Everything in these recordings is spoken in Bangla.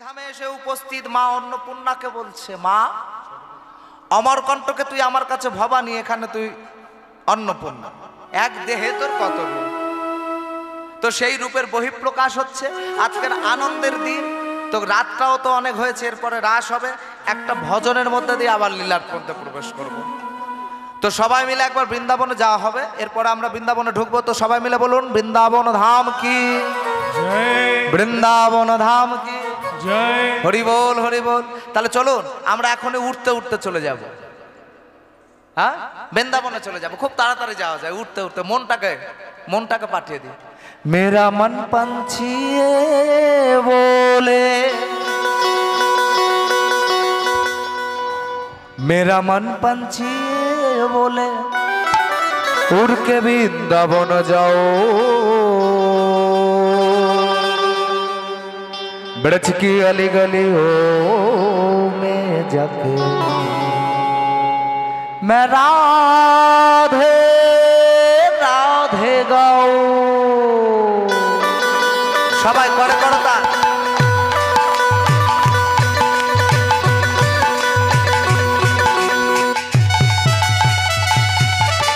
ধামে এসে উপস্থিত মা অন্নপূর্ণাকে বলছে, মা অমরকণ্টকে তুই আমার কাছে ভবানী, এখানে তুই অন্নপূর্ণা, এক দেহে তোর কত রূপ। তো সেই রূপের বহিঃপ্রকাশ হচ্ছে আজকের আনন্দের দিন। তো রাতটাও তো অনেক হয়েছে, এরপরে রাস হবে, একটা ভজনের মধ্যে দিয়ে আবার লীলার মধ্যে প্রবেশ করব। তো সবাই মিলে একবার বৃন্দাবনে যাওয়া হবে, এরপরে আমরা বৃন্দাবনে ঢুকবো। তো সবাই মিলে বলুন, বৃন্দাবন ধাম কি জয়, বৃন্দাবন ধাম কি জয়, হরি বল হরি বল। তাহলে চলুন আমরা এখনই উঠতে উঠতে চলে যাব, হ্যাঁ বৃন্দাবনে চলে যাব, খুব তাড়াতাড়ি যাওয়া যায়, উঠতে উঠতে মনটাকে পাঠিয়ে দিই। মেরা মন पंछिए बोले, मेरा मन पंछिए बोले, उड़ के वृंदावन जाओ, ब्रज की अली गलियों में जाके मैं राधे राधे गाओ। সবাই করে করতা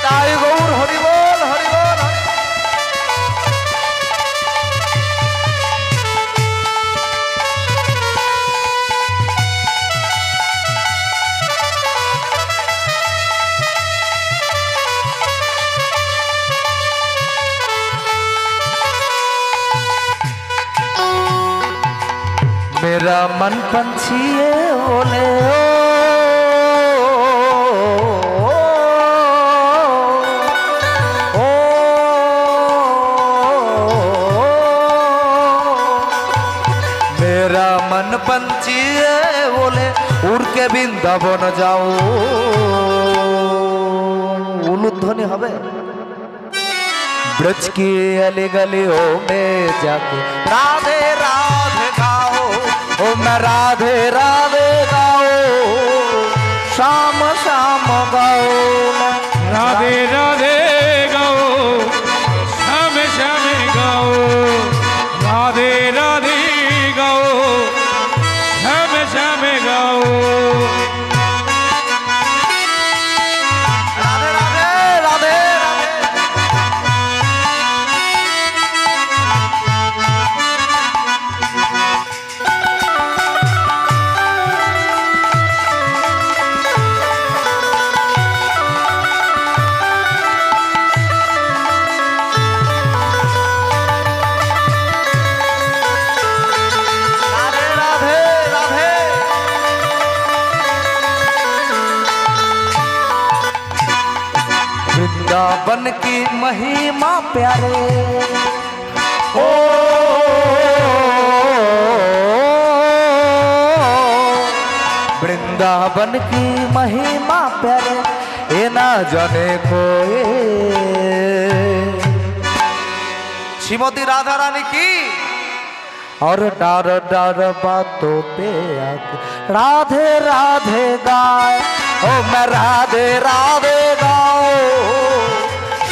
তাই গৌর হরি বল হরি বল। मेरा मन पंछिए बोले, ओ मेरा मन पंछिए बोले, उड़ के বৃন্দাবন যাও। উলুধ্বনি হবে। ब्रज की अली गलियों में जाके राधे राधे गाओ, ओ मैं राधे राधे गाओ, शाम शाम गाओ, मैं राधे राधे गाओ, शाम शाम गाओ, राधे राधे गाओ, शाम शाम गाओ। राधे राधे राधे राधे। वृंदावन की महिमा प्यारे, ओ वृंदावन की महिमा प्यारे, ये ना जाने कोई। श्रीमती राधा रानी की और डार डार बातों पे आके राधे राधे गाए, ओ मैं राधे राधे गाओ,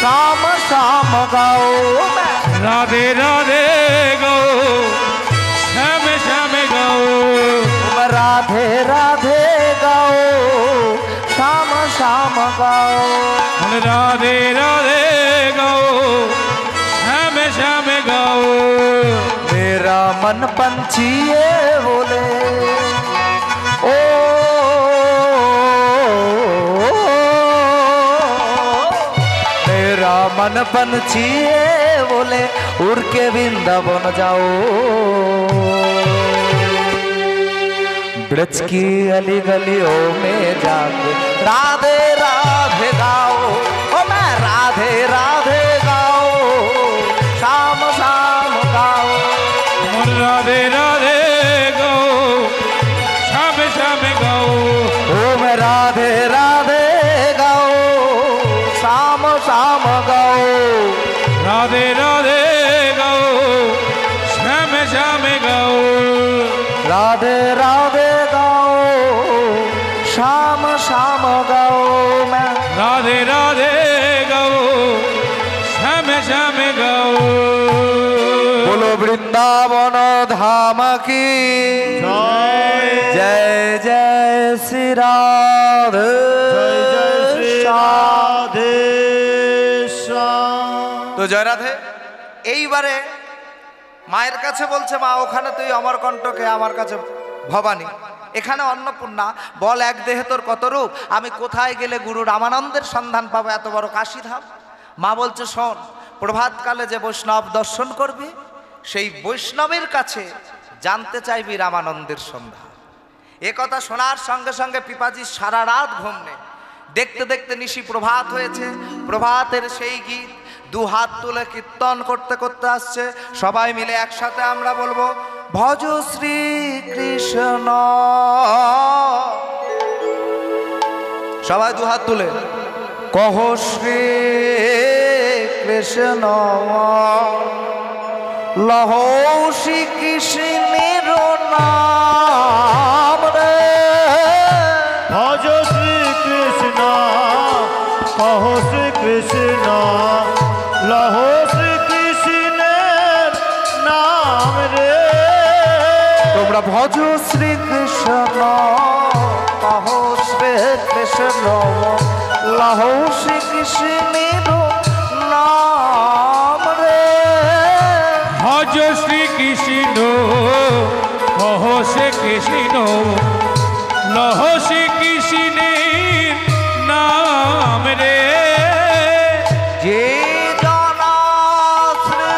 शाम शाम गाओ, मैं राधे राधे गाओ, शाम शाम गाओ, मैं राधे राधे गाओ, शाम शाम गाओ। राधे राधे गाओ, शाम शाम गाओ। मेरा मन पंछिए बोले, ओ मेरा मन पंछिए बोले, उड़ के वृंदावन जाओ, ब्रज की अली गलियों में जाके राधे राधे गाओ, ओ मैं राधे राधे गाओ, शाम शाम गाओ। राधे राधे गाओ, शाम शाम गाओ, ओ मैं राधे राधे गाओ, शाम शाम गाओ। राधे राधे गाओ, शाम शाम गाओ, राधे राधे गाओ, शाम शाम गाओ, मैं राधे राधे गाओ, शाम शाम गाओ। बोलो वृंदावन বৃন্দাবন ধাম কি জয় জয় জয় শ্রী রাধে জয় জয় শ্রী রাধে তো জয় রাধে। এইবারে মায়ের কাছে বলছে, মা ওখানে তুই অমরকণ্টকে, আমার কাছে ভবানী, এখানে অন্নপূর্ণা, বল এক দেহে তোর কত রূপ, আমি কোথায় গেলে গুরু রামানন্দের সন্ধান পাবো এত বড় কাশীধাম। মা বলছে, শোন, প্রভাতকালে যে বৈষ্ণব দর্শন করবি সেই বৈষ্ণবের কাছে জানতে চাইবি রামানন্দের সন্ধান। এ কথা শোনার সঙ্গে সঙ্গে পিপাজি সারা রাত ঘুম নেই। দেখতে দেখতে নিশি প্রভাত হয়েছে। প্রভাতের সেই গীত দু হাত তুলে কীর্তন করতে করতে আসছে। সবাই মিলে একসাথে আমরা বলবো, ভজ শ্রী কৃষ্ণ। সবাই দু হাত তুলে কহ শ্রী কৃষ্ণ, লহ শ্রী কৃষ্ণের নাম রে। ভজ শ্রী কৃষ্ণ, কহ শ্রী কৃষ্ণ, লহ শ্রী কৃষ্ণের নাম রে। তোমরা ভজ শ্রী কৃষ্ণ, কহ শ্রী কৃষ্ণ, লহ শ্রী কৃষ্ণের নাম রে। ভজ শ্রী কৃষ্ণ, কহ শ্রী কৃষ্ণ, লহ শ্রী কৃষ্ণের নাম রে। যে জনা শ্রী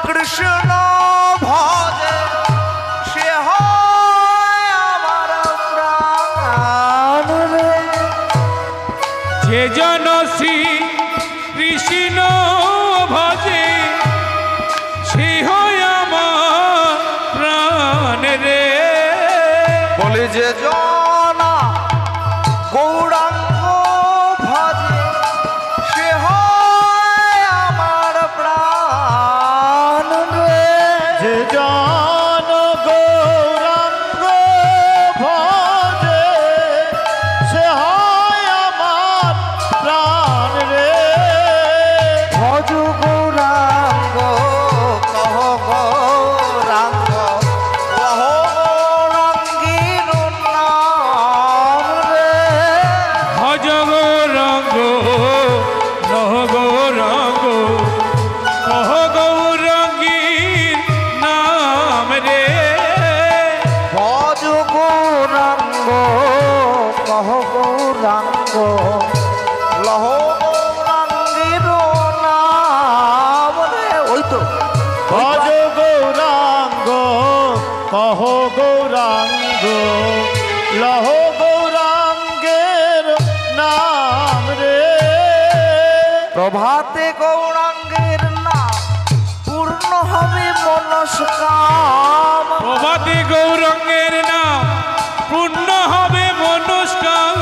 কৃষ্ণ ভজে, সে হয় আমার প্রাণ রে। যে জন শ্রী কৃষ্ণ ভজে, সে হয় আমার প্রাণ রে। বলে যে জনা গৌরাঙ্গ ভজে, সে হয় আমার প্রাণ রে। যে জন গৌরাঙ্গ ভজে, সে হয় আমার প্রাণ রে। ভজ গৌরাঙ্গ, কহ গৌরাঙ্গ, কহ গৌরাঙ্গীর নাম রে। ভজ গৌরাঙ্গ, লহ গৌরাঙ্গ, কহ গৌরাঙ্গীর নাম রে। ভজ গৌরাঙ্গ, কহ গৌরাঙ্গ, লহ গৌরাঙ্গীর নাম রে। ওই তো ভজ গৌরাঙ্গ, কহ গৌরাঙ্গ, লহ গৌরাঙ্গের নাম রে। প্রভাতে গৌরাঙ্গের নাম পূর্ণ হবে মনস্কাম। প্রভাতে গৌরাঙ্গের নাম পূর্ণ হবে মনস্কাম।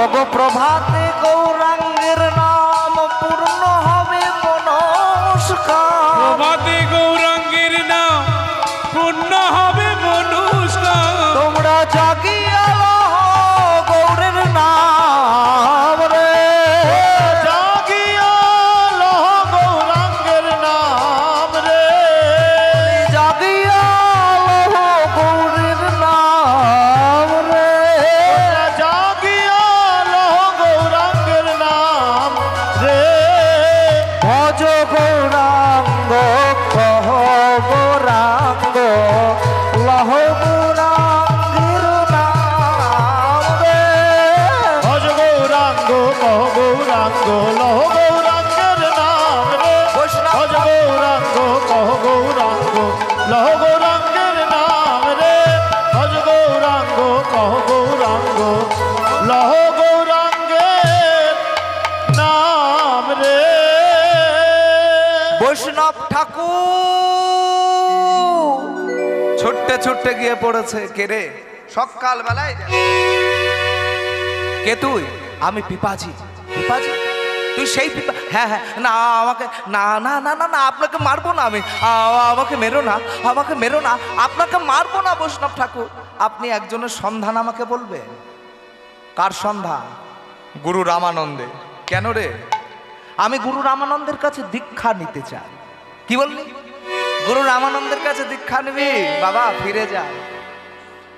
ওগো প্রভাতে গৌরাঙ্গের নাম পূর্ণ হবে মনস্কাম। প্রভাতে গৌরাঙ্গের নাম পূর্ণ হবে মনস্কাম। তোমরা জাগিয়া লহ গৌরের নাম রে। জাগিয়া লহ গৌরাঙ্গের নাম রে। জাগিয়া লহ গৌরের নাম রে। জাগিয়া লহ গৌরাঙ্গের নাম রে। ভজ গৌরাঙ্গ, কহ গৌরাঙ্গ, লহ গৌরাঙ্গের নাম রে। ভজ গৌরাঙ্গ, কহ গৌরাঙ্গ, লহ গৌরাঙ্গের নাম রে। বৈষ্ণব ভজ গৌরাঙ্গ, কহ গৌরাঙ্গ, লহ গৌরাঙ্গের নাম রে। ভজ গৌরাঙ্গ, কহ গৌরাঙ্গ, লহ গৌরাঙ্গের নাম রে। বৈষ্ণব ঠাকুর ছুটতে ছুটতে গিয়ে পড়েছে। কে রে? সকাল বেলায় কে তুই? আমি পিপাজি। পিপাজি? তুই সেই পিপা? হ্যাঁ হ্যাঁ, না আমাকে, না না না না না, আপনাকে মারবো না আমি। আমাকে মেরো না, আমাকে মেরো না, আপনাকে মারবো না বৈষ্ণব ঠাকুর। আপনি একজনের সন্ধান আমাকে বলবেন। কার সন্ধান? গুরু রামানন্দে। কেন রে? আমি গুরু রামানন্দের কাছে দীক্ষা নিতে চাই। কি বললি? গুরু রামানন্দের কাছে দীক্ষা নিবি বাবা, ফিরে যা,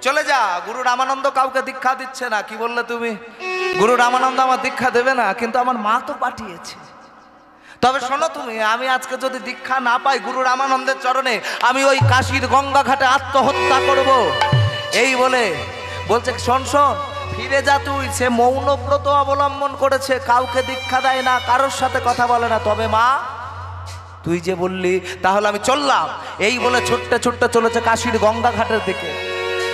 চলে যা। গুরু রামানন্দ কাউকে দীক্ষা দিচ্ছে না। কি বললে তুমি? গুরু রামানন্দ আমার দীক্ষা দেবে না, কিন্তু আমার মা তো পাঠিয়েছে। তবে শোনো তুমি, আমি আজকে যদি দীক্ষা না পাই গুরু রামানন্দের চরণে, আমি ওই কাশীর গঙ্গা ঘাটে আত্মহত্যা করব। এই বলে বলছে, শোন শোন, ফিরে যা তুই। সে মৌনব্রত অবলম্বন করেছে, কাউকে দীক্ষা দেয় না, কারোর সাথে কথা বলে না। তবে মা, তুই যে বললি, তাহলে আমি চললাম। এই বলে ছুটতে ছুটতে চলেছে কাশীর গঙ্গা ঘাটের দিকে।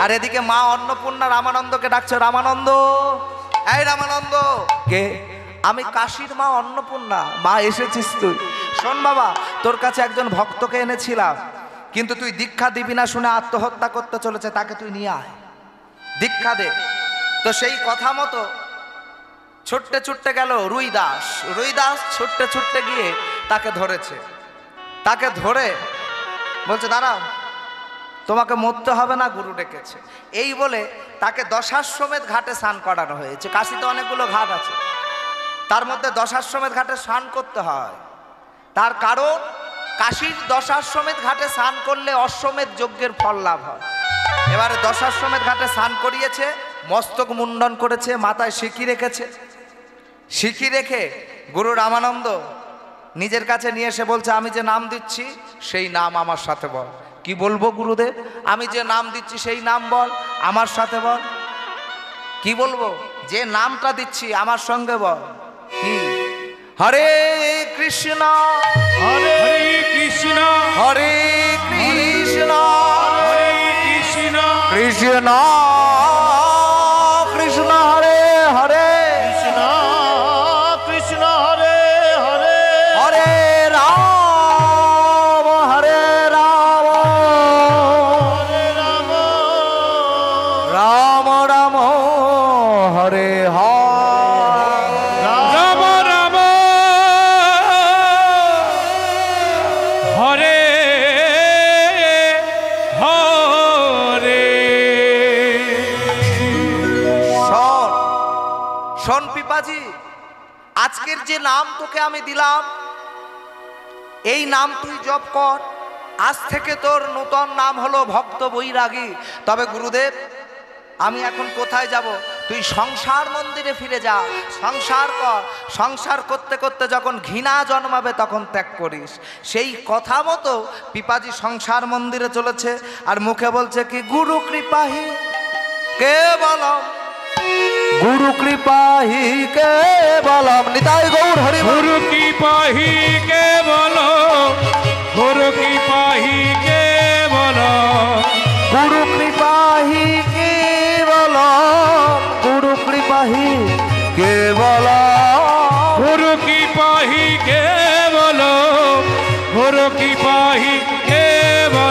আর এদিকে মা অন্নপূর্ণা রামানন্দকে ডাকছে, রামানন্দ, এই রামানন্দ। কে? আমি কাশীর মা অন্নপূর্ণা। মা, এসেছিস তুই? শোন বাবা, তোর কাছে একজন ভক্তকে এনেছিলাম, কিন্তু তুই দীক্ষা দিবি না শুনে আত্মহত্যা করতে চলেছে, তাকে তুই নিয়ে আয়, দীক্ষা দে। তো সেই কথা মতো ছুটতে ছুটতে গেল রুইদাস। রুইদাস ছুটতে ছুটতে গিয়ে তাকে ধরেছে। তাকে ধরে বলছে, দাঁড়াও, তোমাকে মরতে হবে না, গুরু ডেকেছে। এই বলে তাকে দশাশ্বমেধ ঘাটে স্নান করানো হয়েছে। কাশীতে অনেকগুলো ঘাট আছে, তার মধ্যে দশাশ্বমেধ ঘাটে স্নান করতে হয়। তার কারণ, কাশীর দশাশ্বমেধ ঘাটে স্নান করলে অশ্বমেধ যজ্ঞের ফল লাভ হয়। এবারে দশাশ্বমেধ ঘাটে স্নান করিয়েছে, মস্তক মুন্ডন করেছে, মাথায় সিকি রেখেছে। সিকি রেখে গুরু রামানন্দ নিজের কাছে নিয়ে এসে বলছে, আমি যে নাম দিচ্ছি সেই নাম আমার সাথে বল। কি বলবো গুরুদেব? আমি যে নাম দিচ্ছি সেই নাম বল, আমার সাথে বল। কি বলবো? যে নামটা দিচ্ছি আমার সঙ্গে বল। কি? হরে কৃষ্ণ হরে কৃষ্ণ হরে কৃষ্ণ হরে কৃষ্ণ কৃষ্ণ কৃষ্ণ হরে হরে কৃষ্ণ কৃষ্ণ হরে হরে হরে রাম হরে রাম হরে রাম রাম রাম হরে হরে। রাম রাম হরে হরে। শোন শোন পিপাজি, আজকের যে নাম তোকে আমি দিলাম, এই নাম তুই জপ কর। আজ থেকে তোর নূতন নাম হলো ভক্ত বৈরাগী। তবে গুরুদেব, আমি এখন কোথায় যাব? তুই সংসার মন্দিরে ফিরে যা, সংসার কর। সংসার করতে করতে যখন ঘৃণা জন্মাবে তখন ত্যাগ করিস। সেই কথা মতো পিপাজি সংসার মন্দিরে চলেছে, আর মুখে বলছে কি, গুরু কৃপাহি কেবলম, গুরু কৃপাহি কেবলম, নিতাই গৌর হরি বল। গুরু কি পাহি কে বলো, গুরু কি পাহি কে বলো, গুরু কৃপাহি কেবলম, গুরু কৃপাহি কেবলম, গুরু কি পাহি কে বলো, গুরু কি পাহি কে বলো,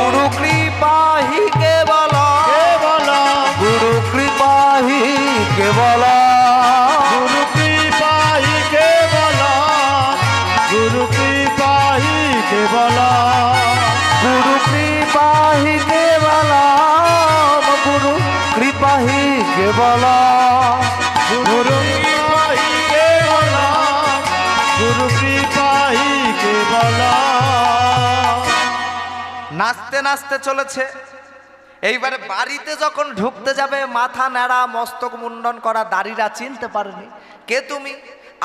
গুরু কৃপাহি কেবলম, কেবলম গুরু কৃপাহি কেবলম, গুরু কৃপাহি কেবলম গুরু কৃপাহি কেবলম গুরু কৃপাহি কেবলম, গুরু কৃপাহি কেবলম। গুরু কৃপাহি কেবলম গুরু কৃপাহি কেবলম। নাচতে নাচতে চলেছে। এইবারে বাড়িতে যখন ঢুকতে যাবে, মাথা ন্যাড়া, মস্তক মুন্ডন করা, দাড়িরা চিনতে পারেনি। কে তুমি?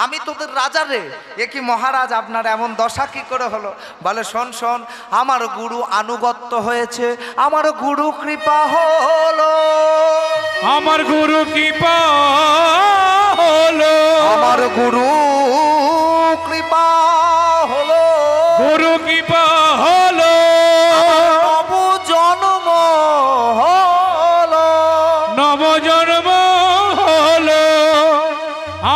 আমি তোদের রাজা রে। এ কি মহারাজ, আপনার এমন দশা কি করে হলো? বলে, শোন শোন, আমার গুরু আনুগত্য হয়েছে, আমার গুরু কৃপা হলো, আমার গুরু কি হলো, আমার গুরু কৃপা হলো, গুরু কি হলো, নব জন্ম হলো, নবজন্ম হলো,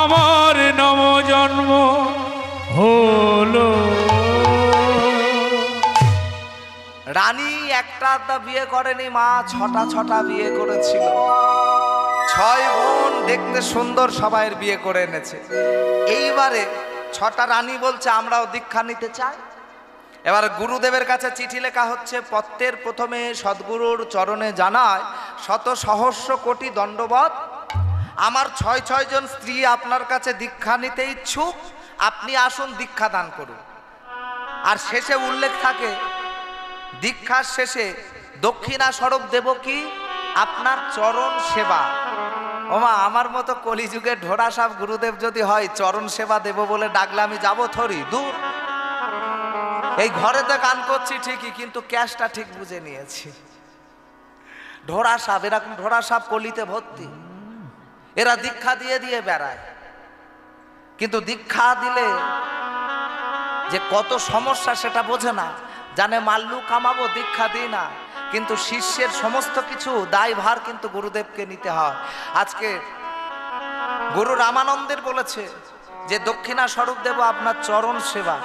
আমার নবজন্ম হলো। রানী একটা আধটা বিয়ে করেনি মা, ছটা বিয়ে করেছিল। 6 বোন দেখতে সুন্দর, সবাইয়ের বিয়ে করে এনেছে। এইবারে 6টা রানী বলছে আমরাও দীক্ষা নিতে চাই। এবার গুরুদেবের কাছে চিঠি লেখা হচ্ছে। পত্রের প্রথমে সদ্গুরুর চরণে জানায়, শত সহস্র কোটি দণ্ডবত, আমার 6 জন স্ত্রী আপনার কাছে দীক্ষা নিতে ইচ্ছুক, আপনি আসুন দীক্ষা দান করুন। আর শেষে উল্লেখ থাকে, দীক্ষার শেষে দক্ষিণা স্বরূপ দেব কি? আপনার চরণ সেবা। ওমা, আমার মতো কলিযুগের ঢোড়া সাপ গুরুদেব যদি হয়, চরণ সেবা দেব বলে ডাকলে আমি যাবো থরি? দূর। এই ঘরেতে গান করছি ঠিকই, কিন্তু ক্যাশটা ঠিক বুঝে নিয়েছি। ঢোড়া সাপ, এরকম ঢোড়া সাপ কলিতে ভর্তি। এরা দীক্ষা দিয়ে দিয়ে বেড়ায়, কিন্তু দীক্ষা দিলে যে কত সমস্যা সেটা বোঝে না। জানে মাল্লু কামাবো, দীক্ষা দিই না, কিন্তু শিষ্যের সমস্ত কিছু দায়ভার কিন্তু গুরুদেবকে নিতে হয়। আজকে গুরু রামানন্দের বলেছে যে দক্ষিণা স্বরূপ দেব আপনার চরণ সেবা।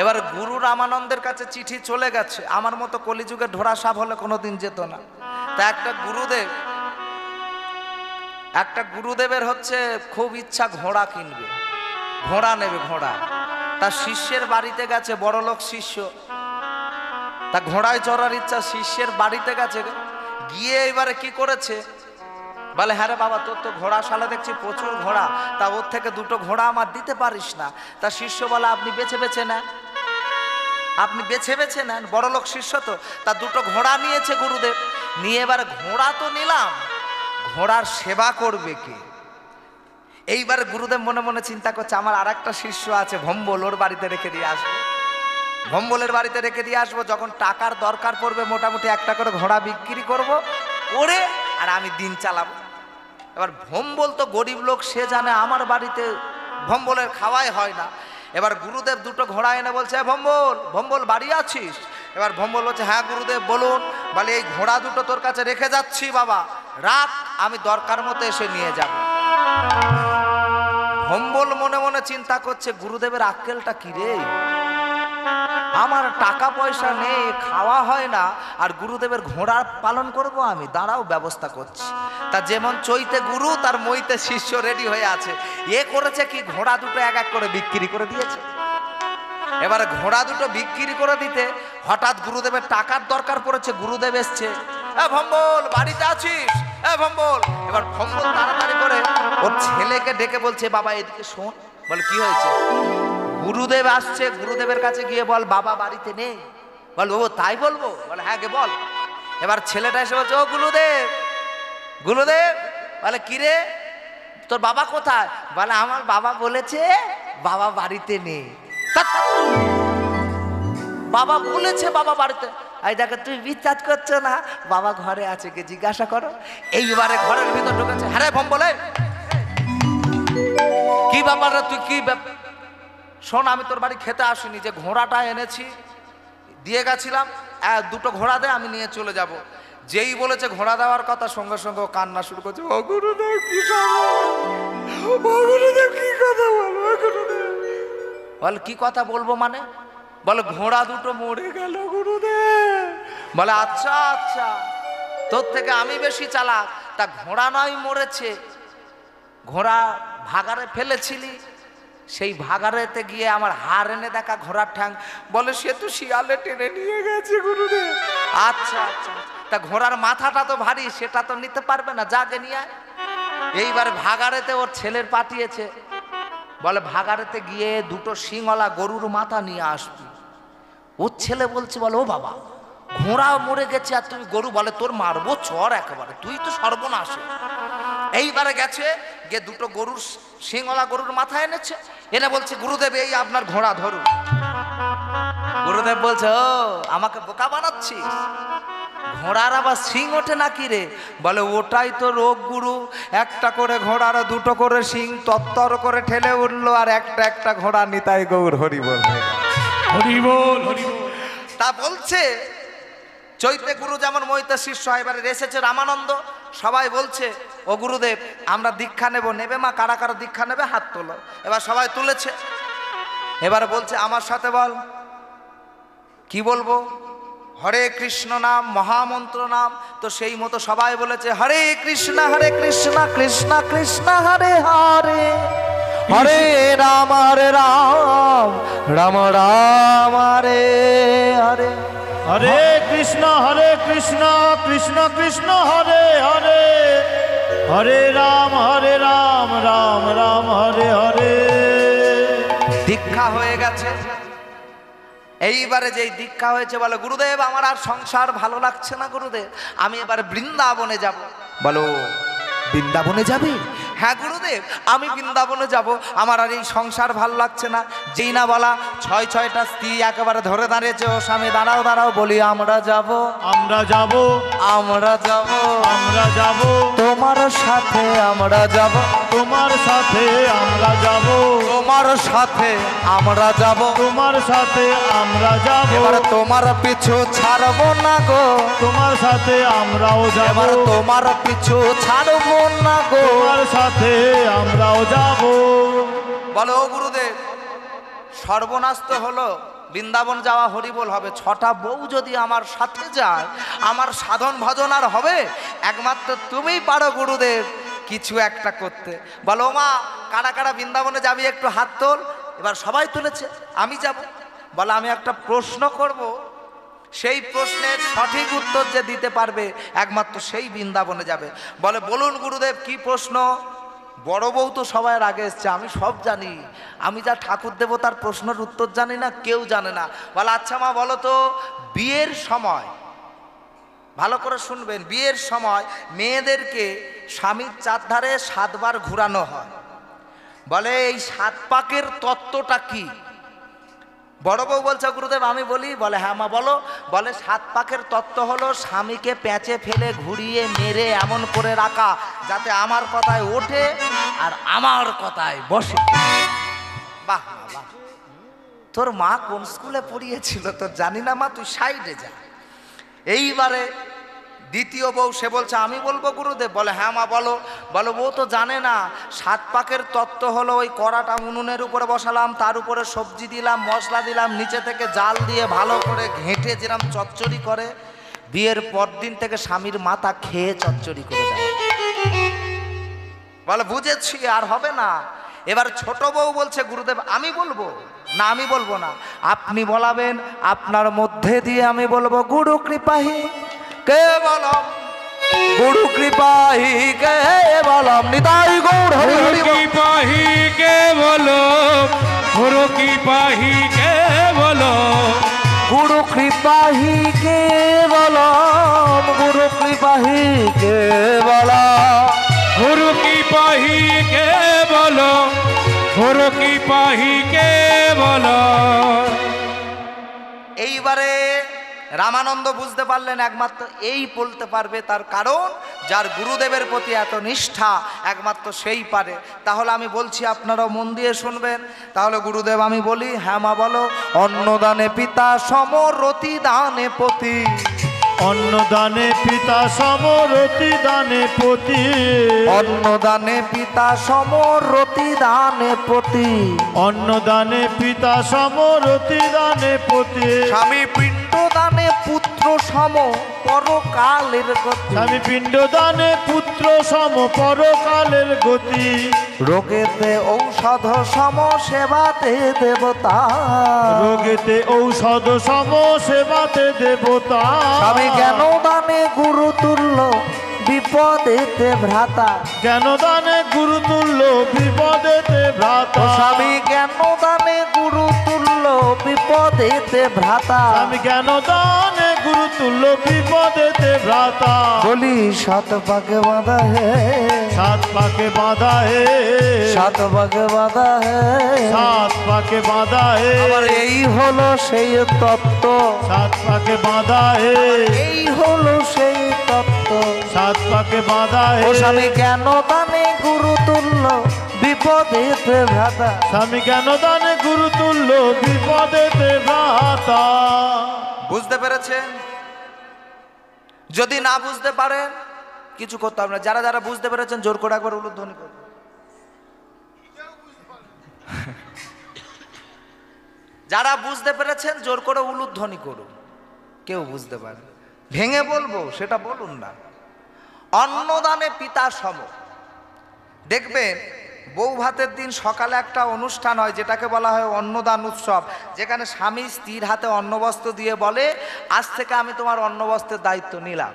এবার গুরু রামানন্দের কাছে চিঠি চলে গেছে, আমার মতো কলিযুগে ঢোড়া সাপ হলে কোনোদিন যেত না। তা একটা গুরুদেবের হচ্ছে খুব ইচ্ছা ঘোড়া কিনবে, ঘোড়া নেবে, ঘোড়া। তার শিষ্যের বাড়িতে গেছে, বড়লোক শিষ্য, তা ঘোড়ায় চড়ার ইচ্ছা, শিষ্যের বাড়িতে গেছে। গিয়ে এবারে কি করেছে, বলে হ্যাঁ রে বাবা, তোর তো ঘোড়া শালা দেখছি প্রচুর ঘোড়া, তা ওর থেকে দুটো ঘোড়া আমার দিতে পারিস না? তা শিষ্য বলে আপনি বেছে বেছে নেন, আপনি বেছে বেছে নেন। বড়লোক শিষ্য তো, তা দুটো ঘোড়া নিয়েছে গুরুদেব। নিয়ে এবার ঘোড়া তো নিলাম, ঘোড়ার সেবা করবে কে? এইবার গুরুদেব মনে মনে চিন্তা করছে, আমার আর একটা শিষ্য আছে ভম্বল, ওর বাড়িতে রেখে দিয়ে আসবো, ভম্বলের বাড়িতে রেখে দিয়ে আসবো। যখন টাকার দরকার পড়বে মোটামুটি একটা করে ঘোড়া বিক্রি করব করে, আর আমি দিন চালাবো। এবার ভম্বল তো গরিব লোক, সে জানে আমার বাড়িতে ভম্বলের খাওয়াই হয় না। এবার গুরুদেব দুটো ঘোড়া এনে বলছে, ভম্বল, ভম্বল বাড়ি আছিস? এবার ভম্বল বলছে, হ্যাঁ গুরুদেব বলুন। বলে এই ঘোড়া দুটো তোর কাছে রেখে যাচ্ছি বাবা, রাত, আমি দরকার মতো এসে নিয়ে যাব। ভম্বল মনে মনে চিন্তা করছে, গুরুদেবের আক্কেলটা কি রে, আমার টাকা পয়সা নেই, খাওয়া হয় না, আর গুরুদেবের ঘোড়া পালন করব আমি? দাঁড়াও, ব্যবস্থা করছি। তা যেমন চৈতে গুরু, তার মইতে শিষ্য রেডি হয়ে আছে। এ করেছে কি, ঘোড়া দুটো এক এক করে বিক্রি করে দিয়েছে। এবারে ঘোড়া দুটো বিক্রি করে দিতে হঠাৎ গুরুদেবের টাকার দরকার পড়েছে। গুরুদেব এসছে, ভম্বল বাড়িতে আছিস? ভম্বল। এবার ভম্বল তাড়াতাড়ি করে ওর ছেলেকে ডেকে বলছে, বাবা এদিকে শোন। বলে কি হয়েছে? গুরুদেব আসছে, গুরুদেবের কাছে গিয়ে বল বাবা বাড়িতে নেই। বল ও তাই বলবো? বলে হ্যাঁ গে বল। এবার ছেলেটা এসে বলছে, ও গুরুদেব, গুরুদেব। বলে কি রে, তোর বাবা কোথায়? বলে আমার বাবা বলেছে বাবা বাড়িতে নেই। বাবা বলেছে বাবা বাড়িতে, এই দেখো তুই বিশ্বাস করছো না, বাবা ঘরে আছে, কে জিজ্ঞাসা করো। এইবারে ঘরের ভিতর ঢুকেছে, হ্যাঁ রে ভম্বলে, কি ব্যাপার তুই, কি ব্যাপার? শোন, আমি তোর বাড়ি খেতে আসিনি, যে ঘোড়াটা এনেছি দিয়ে গেছিলাম, দুটো ঘোড়া দে, আমি নিয়ে চলে যাব। যেই বলেছে ঘোড়া দেওয়ার কথা, সঙ্গে সঙ্গে ও কান্না শুরু করছে, ও গুরুদেব কি ও গুরুদেব কি কথা বলবো, গুরুদেব। বল কি কথা বলবো মানে? বলে ঘোড়া দুটো মরে গেল গুরুদেব। বলে আচ্ছা আচ্ছা, তোর থেকে আমি বেশি চালাক। তা ঘোড়া নয় মরেছে, ঘোড়া ভাগারে ফেলেছিলি, সেই ভাগারেতে গিয়ে আমার হাড় এনে দেখা ঘোড়ার ঠ্যাং। বলে সে তো শিয়ালে টেনে নিয়ে গেছে গুরুদেব। আচ্ছা আচ্ছা, তা ঘোড়ার মাথাটা তো ভারী, সেটা তো নিতে পারবে না, যাকে নিয়ে। এইবার ভাগারেতে ওর ছেলের পাঠিয়েছে, বলে ভাগারেতে গিয়ে দুটো শিংওয়ালা গরুর মাথা নিয়ে আসবি। ওর ছেলে বলছে, বলে ও বাবা, ঘোড়া মরে গেছে আর তুমি গরু? বলে তোর মারবো চর একেবারে, তুই তো সর্বনাশে। এইবারে গেছে, গিয়ে দুটো গরুর শিংওয়ালা গরুর মাথা এনেছে, এনে বলছে গুরুদেব এই আপনার ঘোড়া ধরুন। গুরুদেব বলছে, ও আমাকে বোকা বানাচ্ছিস? ঘোড়ার আবার শিং ওঠে নাকি রে? বলে ওটাই তো রোগ গুরু, একটা করে ঘোড়ার দুটো করে শিং তত্তর করে ঠেলে উঠলো, আর একটা একটা ঘোড়া নিতাই গৌর হরি বল, হরি বল, হরি বল। তা বলছে চৈতে গুরু যেমন মইতে শিষ্য, এবারে এসেছে রামানন্দ। সবাই বলছে, ও গুরুদেব আমরা দীক্ষা নেব। নেবে মা? কারা কারা দীক্ষা নেবে হাত তোলো। এবার সবাই তুলেছে। এবার বলছে আমার সাথে বল, কি বলবো? হরে কৃষ্ণ নাম মহামন্ত্র নাম। তো সেই মতো সবাই বলেছে, হরে কৃষ্ণ কৃষ্ণ কৃষ্ণ হরে হরে, হরে রাম রাম রাম হরে হরে। হরে কৃষ্ণ কৃষ্ণ কৃষ্ণ হরে হরে, হরে রাম রাম রাম হরে হরে। দীক্ষা হয়ে গেছে। এইবারে যেই দীক্ষা হয়েছে বলে গুরুদেব আমার আর সংসার ভালো লাগছে না গুরুদেব, আমি এবারে বৃন্দাবনে যাব। বলো বৃন্দাবনে যাবে? হ্যাঁ গুরুদেব আমি বৃন্দাবনে যাব, আমার আর এই সংসার ভালো লাগছে না। যেই না বলা ছয়টা স্ত্রী একেবারে ধরে দাঁড়িয়েছে, ও স্বামী দাঁড়াও দাঁড়াও, বলি আমরা যাব, আমরা যাব, আমরা যাব, আমরা যাব, তোমার সাথে আমরা যাব, তোমার সাথে আমরা যাব, তোমার সাথে আমরা যাব, তোমার সাথে আমরা যাব, এবার তোমার পিছু ছাড়বো না গো, তোমার সাথে আমরাও যাব, এবার তোমার পিছু ছাড়বো না গো। তোমার সাথে আমরাও যাব। বলো ও গুরুদেব সর্বনাশ তো হলো, বৃন্দাবন যাওয়া হরিবোল হবে, 6টা বউ যদি আমার সাথে যায় আমার সাধন ভজন আর হবে? একমাত্র তুমিই পারো গুরুদেব কিছু একটা করতে। বলো মা কারা কারা বৃন্দাবনে যাবি একটু হাত তোল। এবার সবাই তুলেছে, আমি যাব। বলো আমি একটা প্রশ্ন করব, সেই প্রশ্নের সঠিক উত্তর যে দিতে পারবে একমাত্র সেই বৃন্দাবনে যাবে। বলে বলুন গুরুদেব কি প্রশ্ন? বড় বউ তো সবার আগে এসছে, আমি সব জানি, আমি যা ঠাকুর দেবতার প্রশ্নের উত্তর জানি না কেউ জানে না। বলে আচ্ছা মা বলো তো, বিয়ের সময়, ভালো করে শুনবেন, বিয়ের সময় মেয়েদেরকে স্বামীর চারধারে 7 বার ঘুরানো হয়, বলে এই 7 পাকের তত্ত্বটা কি? বড় বউ বলছে গুরুদেব আমি বলি। বলে হ্যাঁ মা বলো। বলে 7 পাকের তত্ত্ব হলো স্বামীকে প্যাঁচে ফেলে ঘুরিয়ে মেরে এমন করে রাখা যাতে আমার কথায় ওঠে আর আমার কথায় বসে। বাহ বাহ, তোর মা কোন স্কুলে পড়িয়েছিল তোর জানি না মা, তুই সাইডে যা। এইবারে দ্বিতীয় বউ সে বলছে আমি বলবো গুরুদেব। বলে হ্যাঁ মা বলো। বলো বউ তো জানে না 7 পাকের তত্ত্ব হলো ওই কড়াটা উনুনের উপরে বসালাম, তার উপরে সবজি দিলাম, মশলা দিলাম, নিচে থেকে জাল দিয়ে ভালো করে ঘেঁটে যেরকম চচ্চড়ি করে, বিয়ের পর দিন থেকে স্বামীর মাথা খেয়ে চচ্চড়ি করে দেয়। বলে বুঝেছি আর হবে না। এবার ছোট বউ বলছে গুরুদেব আমি বলবো। না আমি বলবো না, আপনি বলাবেন, আপনার মধ্যে দিয়ে আমি বলবো গুরু কৃপাহি কে বলম, গুরু কৃপাহি কে বলম, নিতাই গৌর হরি গুরু হরি কি পাহি কে বলো, গুরু কি পাহি কে বলো, গুরু কৃপাহি কে বলম, গুরু কৃপাহি কে বলম, গুরু কি পাহি কে বলো, গুরু কি পাহি কে বলো। এইবারে রামানন্দ বুঝতে পারলেন একমাত্র এই বলতে পারবে, তার কারণ যার গুরুদেবের প্রতি এত নিষ্ঠা একমাত্র সেই পারে। তাহলে আমি বলছি আপনারাও মন দিয়ে শুনবেন। তাহলে গুরুদেব আমি বলি হ্যাঁ মা বলো। অন্নদানে পিতা সম রতি দানে পতি, অন্নদানে পিতা সম রতি দানে পতি, অন্নদানে পিতা সম রতি দানে পতি, অন্নদানে পিতা সম রতি দানে পতি, স্বামী পিণ্ড দানে পুত্র সম পরকালের গতি, স্বামী পিণ্ড দানে পুত্র সম পরকালের গতি, রোগেতে ঔষধ সম সেবাতে দেবতা, রোগেতে ঔষধ সম সেবাতে দেবতা, স্বামী জ্ঞান দানে গুরু তুল্য বিপদেতে ভ্রাতা, জ্ঞান দানে গুরু তুল্য বিপদেতে ভ্রাতা, স্বামী জ্ঞান দানে গুরু তুল্য বিপদেতে ভ্রাতা, স্বামী জ্ঞান দানে গুরু তুল্য বিপদেতে ভ্রাতা, বলি 7 পাকে বাঁধা হে, 7 পাকে বাঁধা হে, 7 পাকে বাঁধা হে, 7 পাকে বাঁধা হে, আবার এই হলো সেই তত্ত্ব, 7 পাকে বাঁধা হে, এই হলো সেই তত্ত্ব, 7 পাকে বাঁধা হে, ও স্বামী জ্ঞান দানে গুরু তুল্য বিপদেতে ভ্রাতা। স্বামী জ্ঞান দানে গুরু তুল্য বিপদেতে ভ্রাতা। বুঝতে পেরেছেন? যদি না বুঝতে পারেন কিছু করতে হবে না। যারা যারা বুঝতে পেরেছেন জোর করে একবার উলুধ্বনি করুন। যারা বুঝতে পেরেছেন জোর করে উলুধ্বনি করুন। কেউ বুঝতে পারে ভেঙে বলবো সেটা বলুন না। অন্নদানে পিতা সম। দেখবেন বউ ভাতের দিন সকালে একটা অনুষ্ঠান হয় যেটাকে বলা হয় অন্নদান উৎসব, যেখানে স্বামী স্ত্রীর হাতে অন্নবস্ত্র দিয়ে বলে আজ থেকে আমি তোমার অন্নবস্ত্রের দায়িত্ব নিলাম।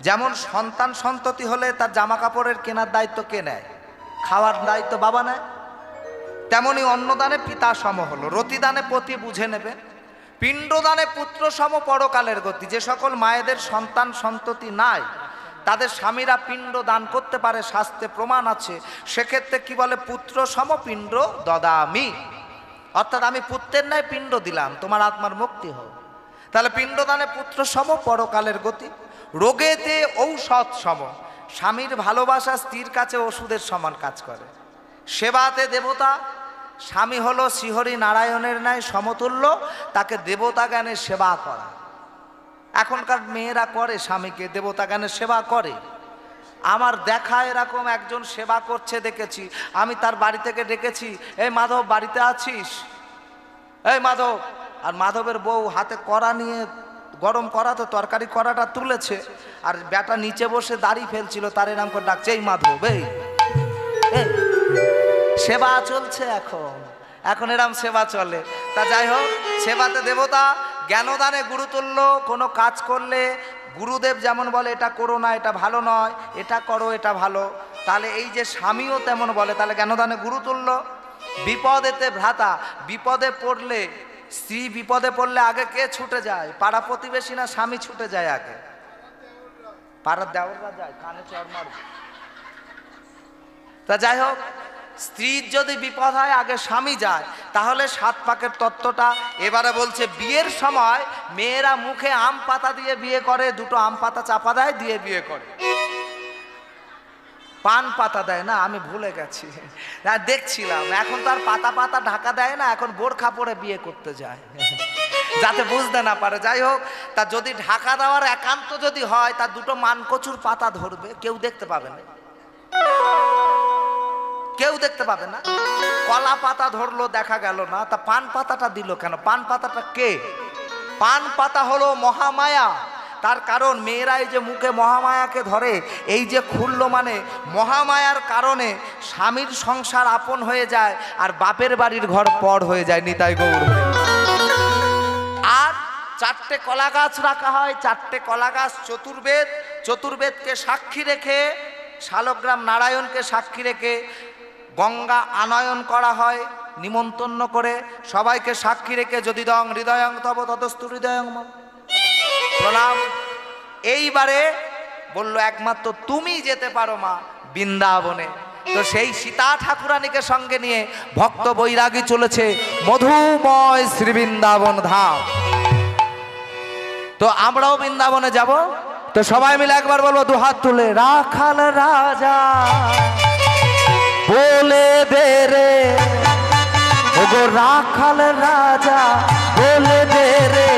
যেমন সন্তান সন্ততি হলে তার জামা কাপড়ের কেনার দায়িত্ব কে নেয়, খাওয়ার দায়িত্ব বাবা নেয়, তেমনি অন্নদানে পিতা সম হলো। রতিদানে পতি বুঝে নেবে, পিণ্ডদানে পুত্র সম পরকালের গতি। যে সকল মায়েদের সন্তান সন্ততি নাই তাদের স্বামীরা পিণ্ড দান করতে পারে, শাস্ত্রে প্রমাণ আছে। সেক্ষেত্রে কি বলে, পুত্র সম পিণ্ড দদামি, অর্থাৎ আমি পুত্রের ন্যায় পিণ্ড দিলাম, তোমার আত্মার মুক্তি হোক। তাহলে পিণ্ডদানে পুত্র সম পরকালের গতি। রোগেতে ঔষধ সম, স্বামীর ভালোবাসা স্ত্রীর কাছে ওষুধের সমান কাজ করে। সেবাতে দেবতা, স্বামী হলো শ্রীহরি নারায়ণের ন্যায় সমতুল্য, তাকে দেবতা জ্ঞানের সেবা করা। এখনকার মেয়েরা করে, স্বামীকে দেবতা জ্ঞানের সেবা করে। আমার দেখা এরকম একজন সেবা করছে দেখেছি, আমি তার বাড়ি থেকে ডেকেছি, এই মাধব বাড়িতে আছিস, এই মাধব। আর মাধবের বউ হাতে কড়া নিয়ে গরম কড়াতে তরকারি কড়াটা তুলেছে, আর বেটা নিচে বসে দাড়ি ফেলছিল, তার এরকম করে ডাকছে, এই মাধব, এই সেবা চলছে এখন এরম সেবা চলে। তা যাই হোক, সেবাতে দেবতা, জ্ঞানদানে গুরুতুল্য। কোনো কাজ করলে গুরুদেব যেমন বলে এটা করো না, এটা ভালো নয়, এটা করো, এটা ভালো, তাহলে এই যে স্বামীও তেমন বলে, তাহলে জ্ঞানদানে গুরুতুল্য। বিপদেতে ভ্রাতা, বিপদে পড়লে, স্ত্রী বিপদে পড়লে আগে কে ছুটে যায়? পাড়া প্রতিবেশী না স্বামী ছুটে যায় আগে? পাড়ার দেওররা যায়, কানে চড় মারবে। তা যাই হোক, স্ত্রীর যদি বিপদ হয় আগে স্বামী যায়, তাহলে 7 পাকের তত্ত্বটা এবারে বলছে। বিয়ের সময় মেয়েরা মুখে আম পাতা দিয়ে বিয়ে করে, 2টো আম পাতা চাপা দেয়, দিয়ে বিয়ে করে। পান পাতা দেয় না, আমি ভুলে গেছি, দেখছিলাম। এখন তো আর পাতা পাতা ঢাকা দেয় না, এখন বোরখা পরে বিয়ে করতে যায়, যাতে বুঝতে না পারে। যাই হোক, তা যদি ঢাকা দেওয়ার একান্ত যদি হয়, তার 2টো মানকচুর পাতা ধরবে, কেউ দেখতে পাবে না, কেউ দেখতে পাবে না। কলা পাতা ধরলো, দেখা গেল না, তা পান পাতাটা দিল কেন? পান পাতাটা কে? পান পাতা হলো মহামায়া। তার কারণ মেয়েরা এই যে মুখে মহামায়াকে ধরে, এই যে খুললো মানে মহামায়ার কারণে স্বামীর সংসার আপন হয়ে যায়, আর বাপের বাড়ির ঘর পর হয়ে যায়। নিতাই গৌর। আর 4টে কলা গাছ রাখা হয়, 4টে কলা গাছ চতুর্বেদ, চতুর্বেদকে সাক্ষী রেখে, শালগ্রাম নারায়ণকে সাক্ষী রেখে গঙ্গা আনয়ন করা হয়, নিমন্ত্রণ করে সবাইকে সাক্ষী রেখে। যদি দং হৃদয়ং তব তদস্তু হৃদয়ং মম, প্রণাম। এইবারে বলল একমাত্র তুমি যেতে পারো মা বৃন্দাবনে। তো সেই সীতা ঠাকুরানীকে সঙ্গে নিয়ে ভক্ত বৈরাগী চলেছে মধুময় শ্রী বৃন্দাবন ধাম। তো আমরাও বৃন্দাবনে যাব। তো সবাই মিলে একবার বলবো, 2 হাত তুলে, রাখাল রাজা বলে দে রে, ওগো রাখাল রাজা বলে দে রে,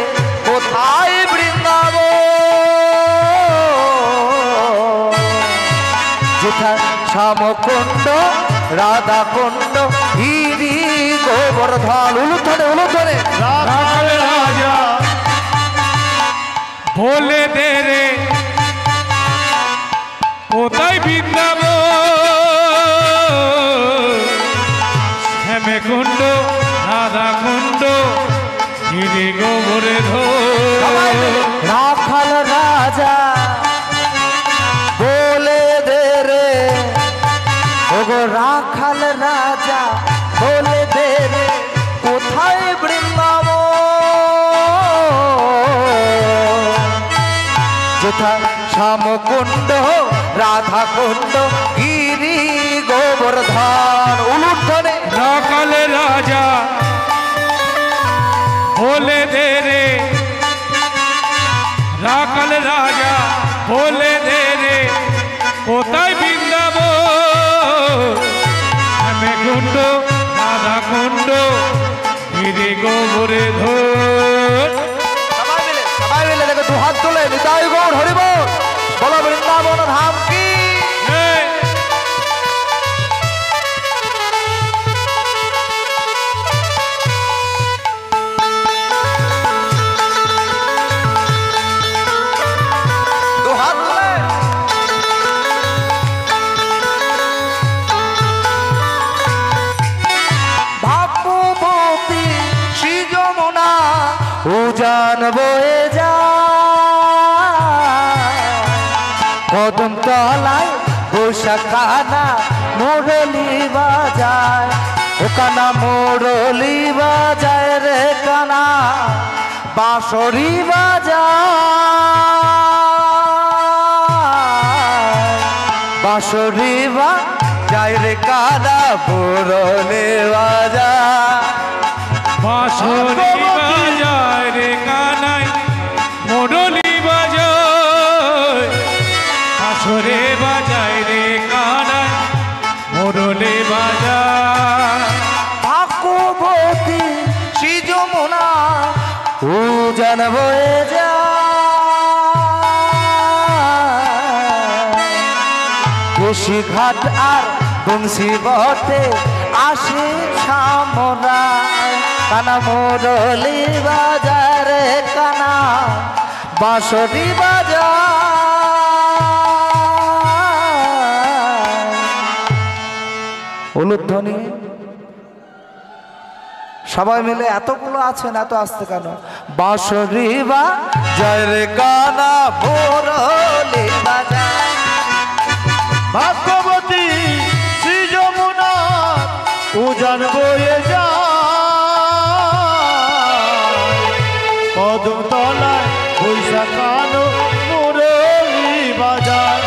কোথায় বৃন্দাবন? যেথা শ্যামকুণ্ড রাধাকুণ্ড গিরি গোবর্ধন। উলুধনে উলুধনে, রাখাল রাজা বলে দে রে, কোথায় বৃন্দাবন? শ্যামকুণ্ড রাধাকুণ্ড গিরি গোবর্ধন। রাখাল রাজা বলে দে রে, ওগো রাখাল রাজা বলে দে রে, কোথায় বৃন্দাবন? যেথা শ্যামকুণ্ড রাধাকুণ্ড গিরি গোবর্ধন। উলুধ্বনে, রাখাল রাজা বলে দে রে, রাখাল রাজা বলে দে রে, কোথায় বৃন্দাবন? শ্যামকুণ্ড রাধাকুণ্ড গিরি গোবর্ধন। সবাই মিলে দেখো, 2 হাত তুলে নিতাই গৌর হরি বল, বলো বৃন্দাবন ধাম কি। ভাগ্যবতী শ্রী যমুনা উজান বয়ে যায়, কদম তলায় বৈশাখানা মুরলি বাজায়, ও কানা মুরলি বাজায় রে কানা, বাঁশরি বাজা বাঁশরি বাজায় রে কানা মুরলি বাজা বাঁশরি বাজায় রে কানাই মুরলি বাজায় বাঁশরে বাজায় রে কানাই মুরলি বাজায় ভাগ্যবতী শ্রী যমুনা ও জানবো যা কেশি ঘাট আর বংশী বটে আসে সামরা কানা মুরলি বাজারে কানা বাঁশরি বাজার উলুধ্বনি সবাই মিলে এতগুলো আছেন এত আসতে কেন বাঁশরি বাজারে কানা মুরলি বাজার ভাগ্যবতী শ্রী যমুনা উজান বয়ে যায় কদম তলায় বৈশা কানু মুরলি বাজায়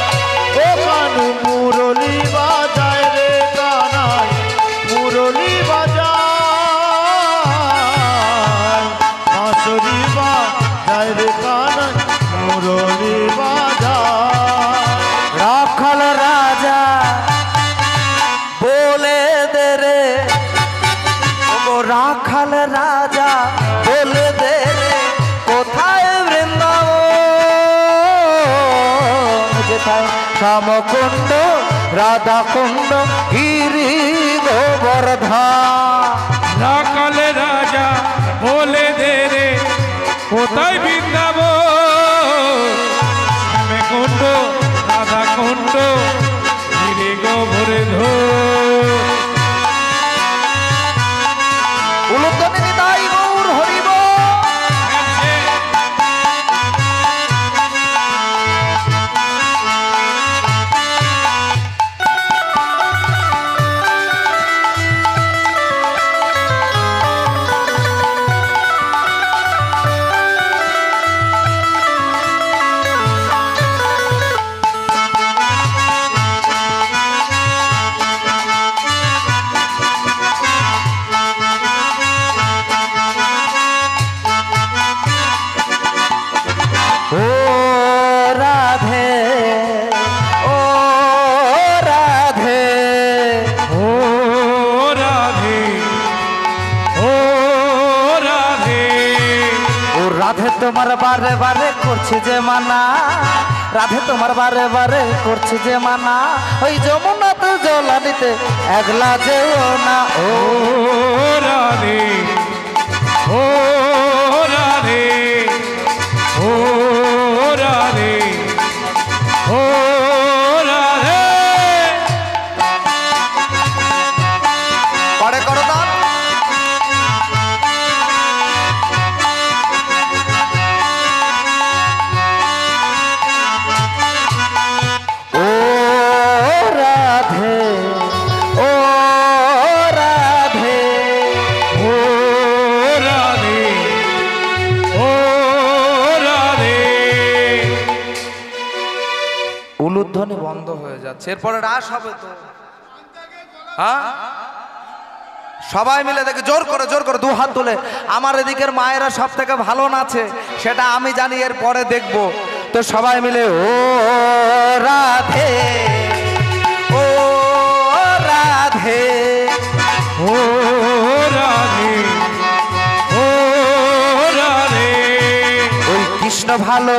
ও কানু মুরলি বাজায় রে কানাই মুরলি বাজায় বাঁশরি বাজায় রে কানাই মুরলি বাজায় রাখাল রাজা বলে দে রে ও রাখাল রাজা বলে দে রে কোথায় বৃন্দাবন যেথায় শ্যামকুণ্ড রাধাকুণ্ড গিরি গোবর্ধা রাখাল রাজা বলে দে রে কোথায় বৃন্দাবন শ্যামে কুণ্ড রাধা কুণ্ড গিরি গোবর্ধন উলুধ্বনি নিতাই গৌর হরিব ও রাধে ও রাধে ও রাধে ও রাধে ও রাধে তোমার বারে বারে করছে যে মানা রাধে তোমার বারে বারে করছে যে মানা ওই যমুনাতে জলা নিতে একলা যেও না ও ও রাধে ও রাধে ও রাধে ও রাধে পরে করো না ও রাধে ও রাধে ও রাধে ও রাধে উলুধ্বনি বন্ধ হয়ে যাচ্ছে এরপরে রাস হবে তো হ্যাঁ সবাই মিলে দেখে জোর করে দু হাত তুলে আমার এদিকের মায়েরা সব থেকে ভালো নাচে সেটা আমি জানি এর পরে দেখবো তো সবাই মিলে ও রাধে ও রাধে ও রাধে ও রাধে ওই কৃষ্ণ ভালো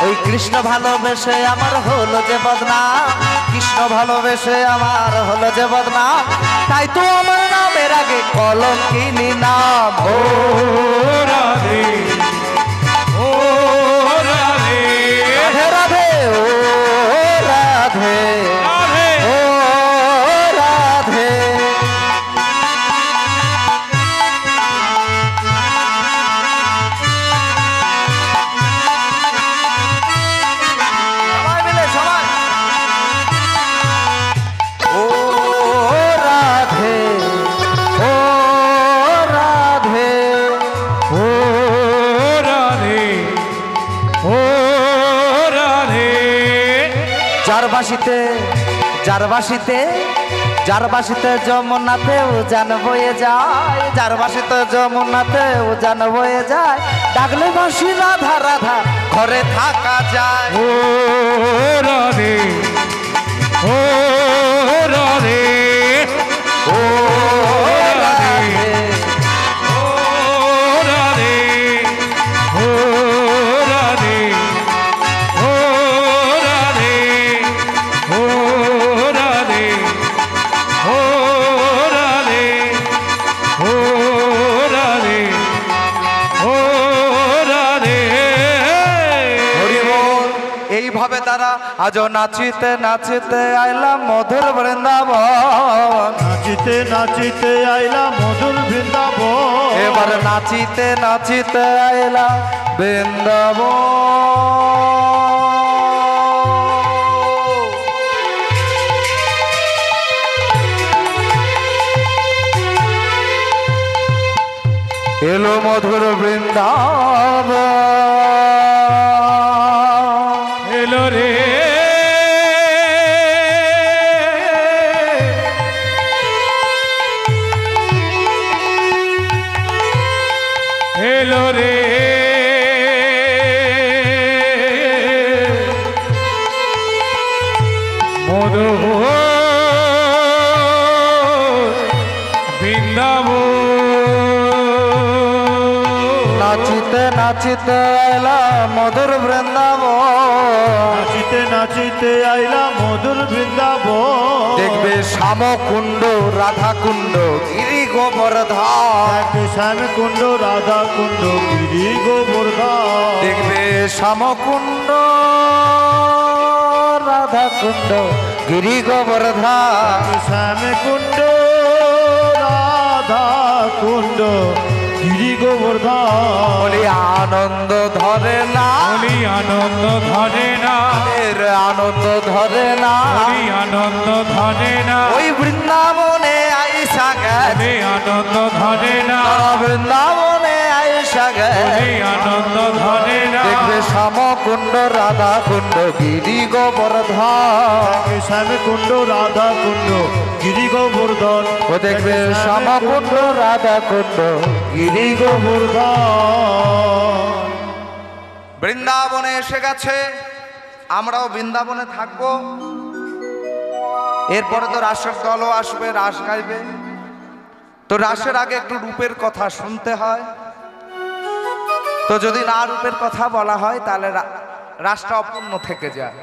ওই কৃষ্ণ ভালোবেসে আমার হলো যে বদনাম কৃষ্ণ ভালোবেসে আমার হলো যে বদনাম তাই তো আমার নামের আগে কলঙ্কিনী নাম ও রাধে ও রাধে রাধে রাধে ও রাধে রাধে ও রাধে সবাই মিলে সবাই ও রাধে ও রাধে ও যার বাসিতে যমুনাতে উজান বয়ে যায়, যার বাসিতে যমুনাতে উজান বয়ে যায়, ডাকলে বাসি রাধা রাধা ঘরে থাকা যায়। ও রাধে, ও রাধে, ও রাধে, ও রাধে, ও রাধে, ও রাধে, ও রাধে, ও রাধে, ও রাধে, ও রাধে। হরি বল। এইভাবে তারা আজও নাচিতে নাচিতে আইলাম মধুর বৃন্দাবন, নাচিতে নাচিতে আইলাম মধুর বৃন্দাবন। এবার নাচিতে নাচিতে আইলাম বৃন্দাবন। এলো মধুর বৃন্দাবন, এলো রে এলো রে মধুর বৃন্দাবন। নাচিতে নাচিতে আইলাম মধুর বৃন্দাবন, নাচিতে নাচিতে আইলাম মধুর বৃন্দাবন। দেখবে শ্যামকুণ্ড রাধা কুণ্ড গিরি গোবর্ধন, শ্যাম কুণ্ড রাধা কুণ্ড গিরি গোবর্ধন। দেখবে শ্যামকুণ্ড রাধা কুণ্ড গিরি গোবর্ধন। শ্যাম কুণ্ড রাধা কুণ্ড গিরি গোবর্ধন। বলি আনন্দ ধরে না, বলি আনন্দ ধরে না, এর আনন্দ ধরে না, বলি আনন্দ ধরে না, ওই বৃন্দাবনে আইসা গেছে, বলি আনন্দ ধরে না, বৃন্দাবনে আইসা গেছে। বলি আনন্দ ধরে না। দেখবে শ্যামকুণ্ড রাধা কুণ্ড গিরি গোবর্ধন, শ্যাম কুণ্ড রাধা কুণ্ড গিরি গোবর্ধন। ও দেখবে শ্যামকুণ্ড রাধা কুণ্ড গিরি গোবর্ধন। বৃন্দাবনে এসে গেছে, আমরাও বৃন্দাবনে থাকবো। এরপরে তো রাসের দলও আসবে, রাস গাইবে। তো রাসের আগে একটু রূপের কথা শুনতে হয়, তো যদি না রূপের কথা বলা হয় তাহলে রাসটা অপূর্ণ থেকে যায়।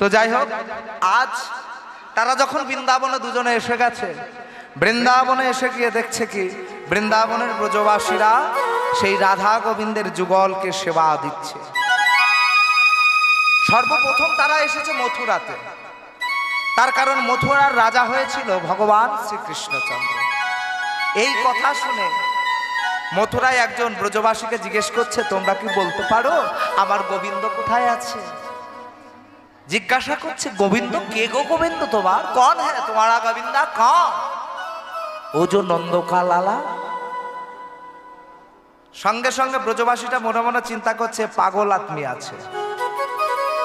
তো যাই হোক, আজ তারা যখন বৃন্দাবনে দুজনে এসে গেছে, বৃন্দাবনে এসে গিয়ে দেখছে কি বৃন্দাবনের ব্রজবাসীরা সেই রাধা গোবিন্দের যুগলকে সেবা দিচ্ছে। সর্বপ্রথম তারা এসেছে মথুরাতে, তার কারণ মথুরার রাজা হয়েছিল ভগবান শ্রীকৃষ্ণচন্দ্র। এই কথা শুনে মথুরায় একজন ব্রজবাসীকে জিজ্ঞেস করছে, তোমরা কি বলতে পারো আমার গোবিন্দ কোথায় আছে? জিজ্ঞাসা করছে, গোবিন্দ কে গো? গোবিন্দ তোমার কন? হ্যাঁ তোমারা গোবিন্দা কন? ও যে নন্দকা লালা। সঙ্গে সঙ্গে ব্রজবাসীটা মনে মনে চিন্তা করছে পাগল আদমি আছে।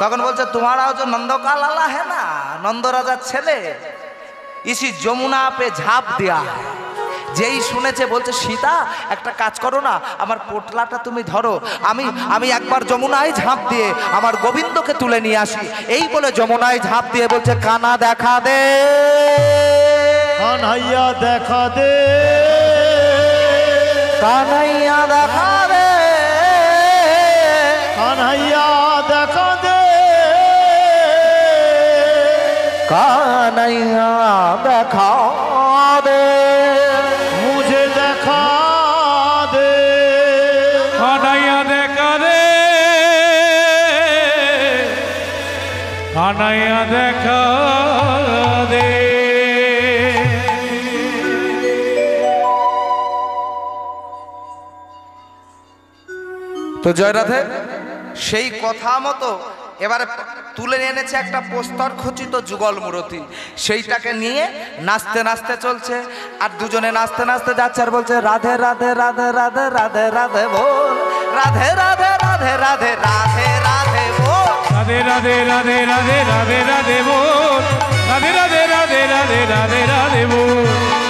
তখন বলছে, তোমারাও যে নন্দকা লালা হ্যাঁ না, নন্দ রাজার ছেলে, ইসি যমুনা পে ঝাঁপ দেয়া। যেই শুনেছে বলছে, সীতা একটা কাজ করো না, আমার পোটলাটা তুমি ধরো, আমি একবার যমুনায় ঝাঁপ দিয়ে আমার গোবিন্দকে তুলে নিয়ে আসি। এই বলে যমুনায় ঝাঁপ দিয়ে বলছে, কানা দেখা দে, কানাইয়া দেখা দে, কানাইয়া দেখা দে, কানাইয়া দেখা দে, কানাইয়া দেখা দে, মুঝে দেখা দে, কানাইয়া দেখা দে, কানাইয়া দেখা দে। তো জয় রাধে। সেই কথা মতো এবারে তুলে এনেছে একটা প্রস্তর খচিত যুগল মূরতি, সেইটাকে নিয়ে নাচতে নাচতে চলছে। আর দুজনে নাচতে নাচতে যাচ্ছে আর বলছে, রাধে রাধে রাধে রাধে রাধে রাধে বল, রাধে রাধে রাধে রাধে রাধে রাধে বল, রাধে রাধে রাধে রাধে রাধে রাধে বল রাধে রাধে রাধে রাধে রাধে রাধে বল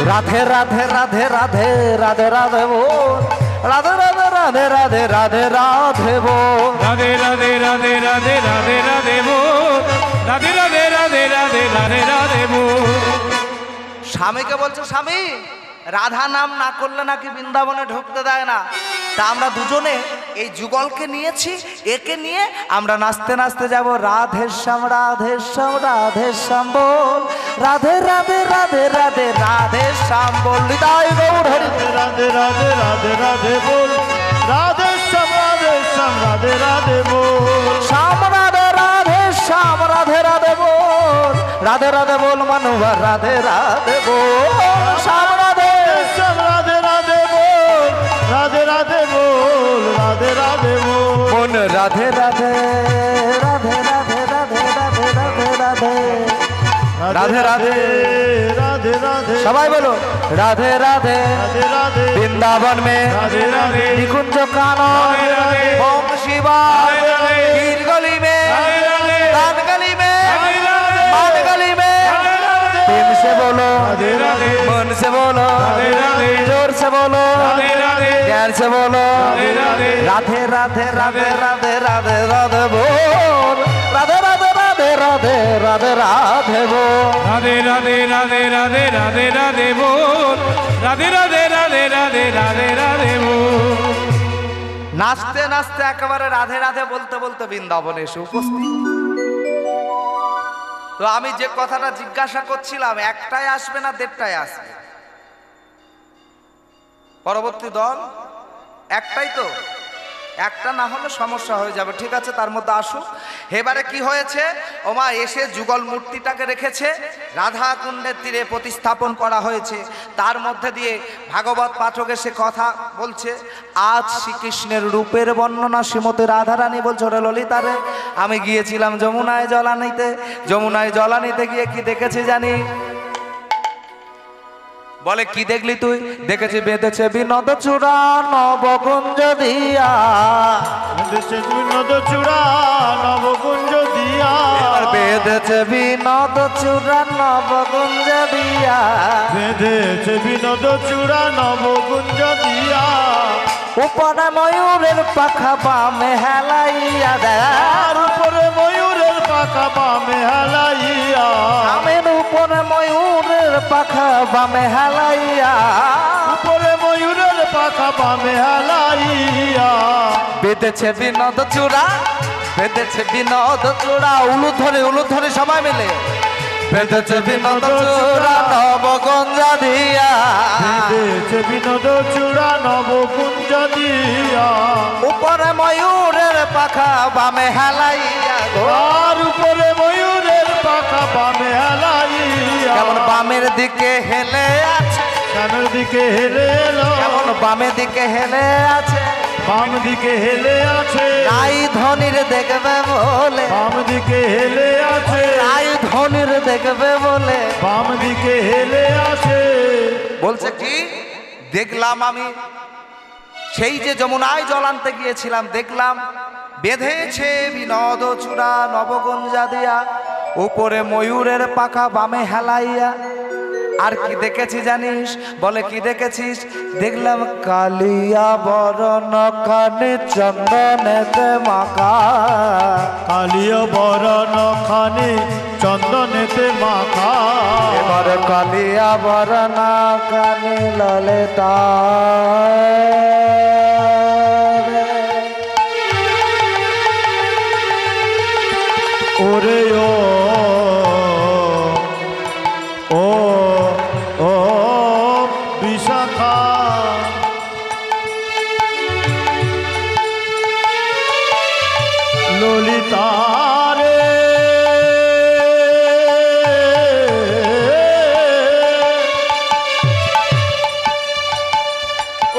রাধে রাধে রাধে রাধে রাধে রাধে বল রাধে রাধে রাধে রাধে রাধে রাধে বল রাধে রাধে রাধে রাধে রাধে রাধে বল রাধে রাধে রাধে রাধে রাধে রাধে বল স্বামীকে বলছে স্বামী রাধা নাম না করলে নাকি বৃন্দাবনে ঢুকতে দেয় না। তা আমরা দুজনে এই যুগলকে নিয়েছি, একে নিয়ে আমরা নাচতে নাচতে যাব রাধে শ্যাম রাধে শ্যাম রাধে শ্যাম বল রাধে রাধে রাধে রাধে রাধে শ্যাম বল হৃদয় গৌর হরি রাধে রাধে রাধে রাধে বল রাধে শ্যাম রাধে রাধে বল শ্যাম রাধে রাধে শ্যাম রাধে রাধে বল রাধে রাধে বল মনোহর রাধে রাধে বল শ্যাম রাধে শ্যাম রাধে রাধে বল রাধে রাধে বল রাধে রাধে বল মন রাধে রাধে রাধে রাধে রাধে রাধে রাধে রাধে রাধে রাধে राधे राधे সবাই বলো রাধে রাধে राधे राधे বৃন্দাবন মে राधे राधे निकुंज कानन राधे राधे ओम शिवा राधे राधे पीर गली में राधे राधे दान गली में राधे राधे मान गली में राधे राधे प्रेम से बोलो राधे राधे मन से बोलो राधे राधे जोर से बोलो राधे राधे ज्ञान से बोलो राधे राधे राधे राधे राधे राधे राधे राधे बोल राधे राधे राधे राधे राधे राधे बोल राधे राधे राधे राधे राधे राधे बोल राधे राधे राधे राधे राधे राधे बोल নাচতে নাচতে একেবারে রাধে রাধে বলতে বলতে বৃন্দাবনে এসে উপস্থিত। তো আমি যে কথাটা জিজ্ঞাসা করছিলাম একটাই আসবে না দেড়টায় আসবে? পরবর্তী দল একটাই তো, একটা না হলে সমস্যা হয়ে যাবে। ঠিক আছে, তার মধ্যে আসুক। এবারে কি হয়েছে, ওমা এসে যুগল মূর্তিটাকে রেখেছে, রাধা কুণ্ডের তীরে প্রতিস্থাপন করা হয়েছে। তার মধ্যে দিয়ে ভাগবত পাঠক এসে কথা বলছে, আজ শ্রীকৃষ্ণের রূপের বর্ণনা শ্রীমতী রাধারানী বলছে, ওরে ললিতা রে, আমি গিয়েছিলাম যমুনায় জলানিতে, যমুনায় জলানিতে গিয়ে কি দেখেছি জানি? বলে কি দেখলি তুই? দেখেছি বেঁধেছে বিনোদ চূড়া নবকুঞ্জ দিয়া, বেঁধেছে বিনোদ চূড়া নবকুঞ্জ দিয়া, বেঁধেছে বিনোদ চূড়া নবকুঞ্জ দিয়া, বেঁধেছে বিনোদ চূড়া নবকুঞ্জ দিয়া, উপরে ময়ূরের পাখা বামে হেলাইয়া দেয়, আর উপরে ময়ূরের পাখা বামে হেলাইয়া, আমের উপরে ময়ূরের পাখা বামে হেলাইয়া, উপরে ময়ূরের পাখা বামে হেলাইয়া, বেঁধেছে বিনোদ চূড়া, বেঁধেছে বিনোদ চূড়া, উলু ধরে সবাই মিলে, বেঁধেছে বিনোদ চূড়া নবকুঞ্জ দিয়া, বেঁধেছে বিনোদ চূড়া নবকুঞ্জ দিয়া, উপরে ময়ূরের পাখা বামে হেলাইয়া গো, আর উপরে ময়ূরের পাখা বামে হেলাইয়া, কেমন বামের দিকে হেলে আছে, ডানের দিকে হেলে এলো, কেমন বামের দিকে হেলে আছে, বাম দিকে হেলে আছে, রাই ধনির দেখবে বলে, বাম দিকে হেলে আছে, রাই ধনির দেখবে বলে, বাম দিকে হেলে আছে, বলছে কি দেখলাম আমি সেই যে যমুনায় জল আনতে গিয়েছিলাম, দেখলাম বেঁধেছে বিনোদ চূড়া নবগুঞ্জা দিয়া, উপরে ময়ূরের পাখা বামে হেলাইয়া। আর কি দেখেছি জানিস? বলে কি দেখেছিস? দেখলাম কালিয়া বরণ কানে চন্দনেতে মাখা, কালিয়া বরণ খানে চন্দনেতে মাখা, এবার কালিয়া বরণ কানে ললিতা ওরে ও ও ও বিশাখা, ললিতা রে,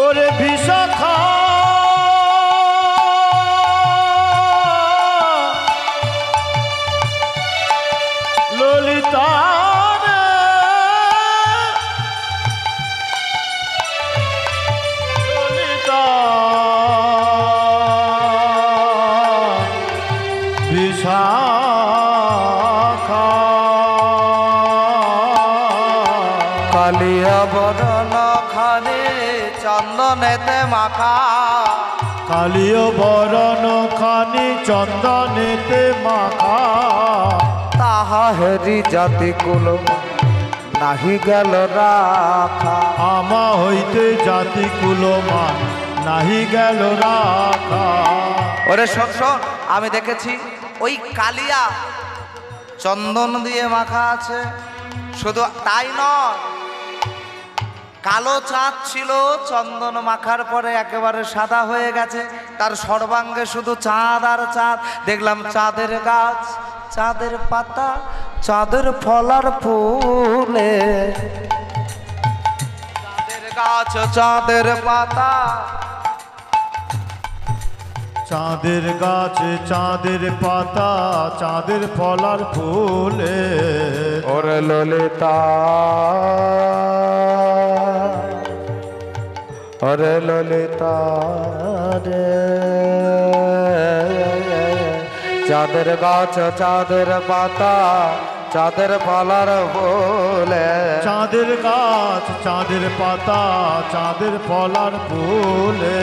ওরে বিশাখা, ললিতা রে, ললিতা বিশাখা। কালিয়া বরণ খানে চন্দনেতে মাখা কালিয় বরণ খানি চন্দনেতে মাখা তাহা হেরি জাতি কুল নাহি গেল রাখা আমা হইতে জাতি কুলমান নাহি গেল রাখা। ওরে শোন শোন, আমি দেখেছি ওই কালিয়া চন্দন দিয়ে মাখা আছে। শুধু তাই নয়, কালো চাঁদ ছিল, চন্দন মাখার পরে একেবারে সাদা হয়ে গেছে। তার সর্বাঙ্গে শুধু চাঁদ আর চাঁদ। দেখলাম চাঁদের গাছ, চাঁদের পাতা, চাঁদের ফল আর ফুলে, চাঁদের গাছ, চাঁদের পাতা, চাঁদের গাছে চাঁদের পাতা, চাঁদের ফল আর ফুলে। ওরে ললিতা, ওরে ললিতা রে, চাঁদের গাছ, চাঁদের পাতা, চাঁদের ফলার ফুলে, চাঁদের গাছ, চাঁদের পাতা, চাঁদের ফল আর ফুলে।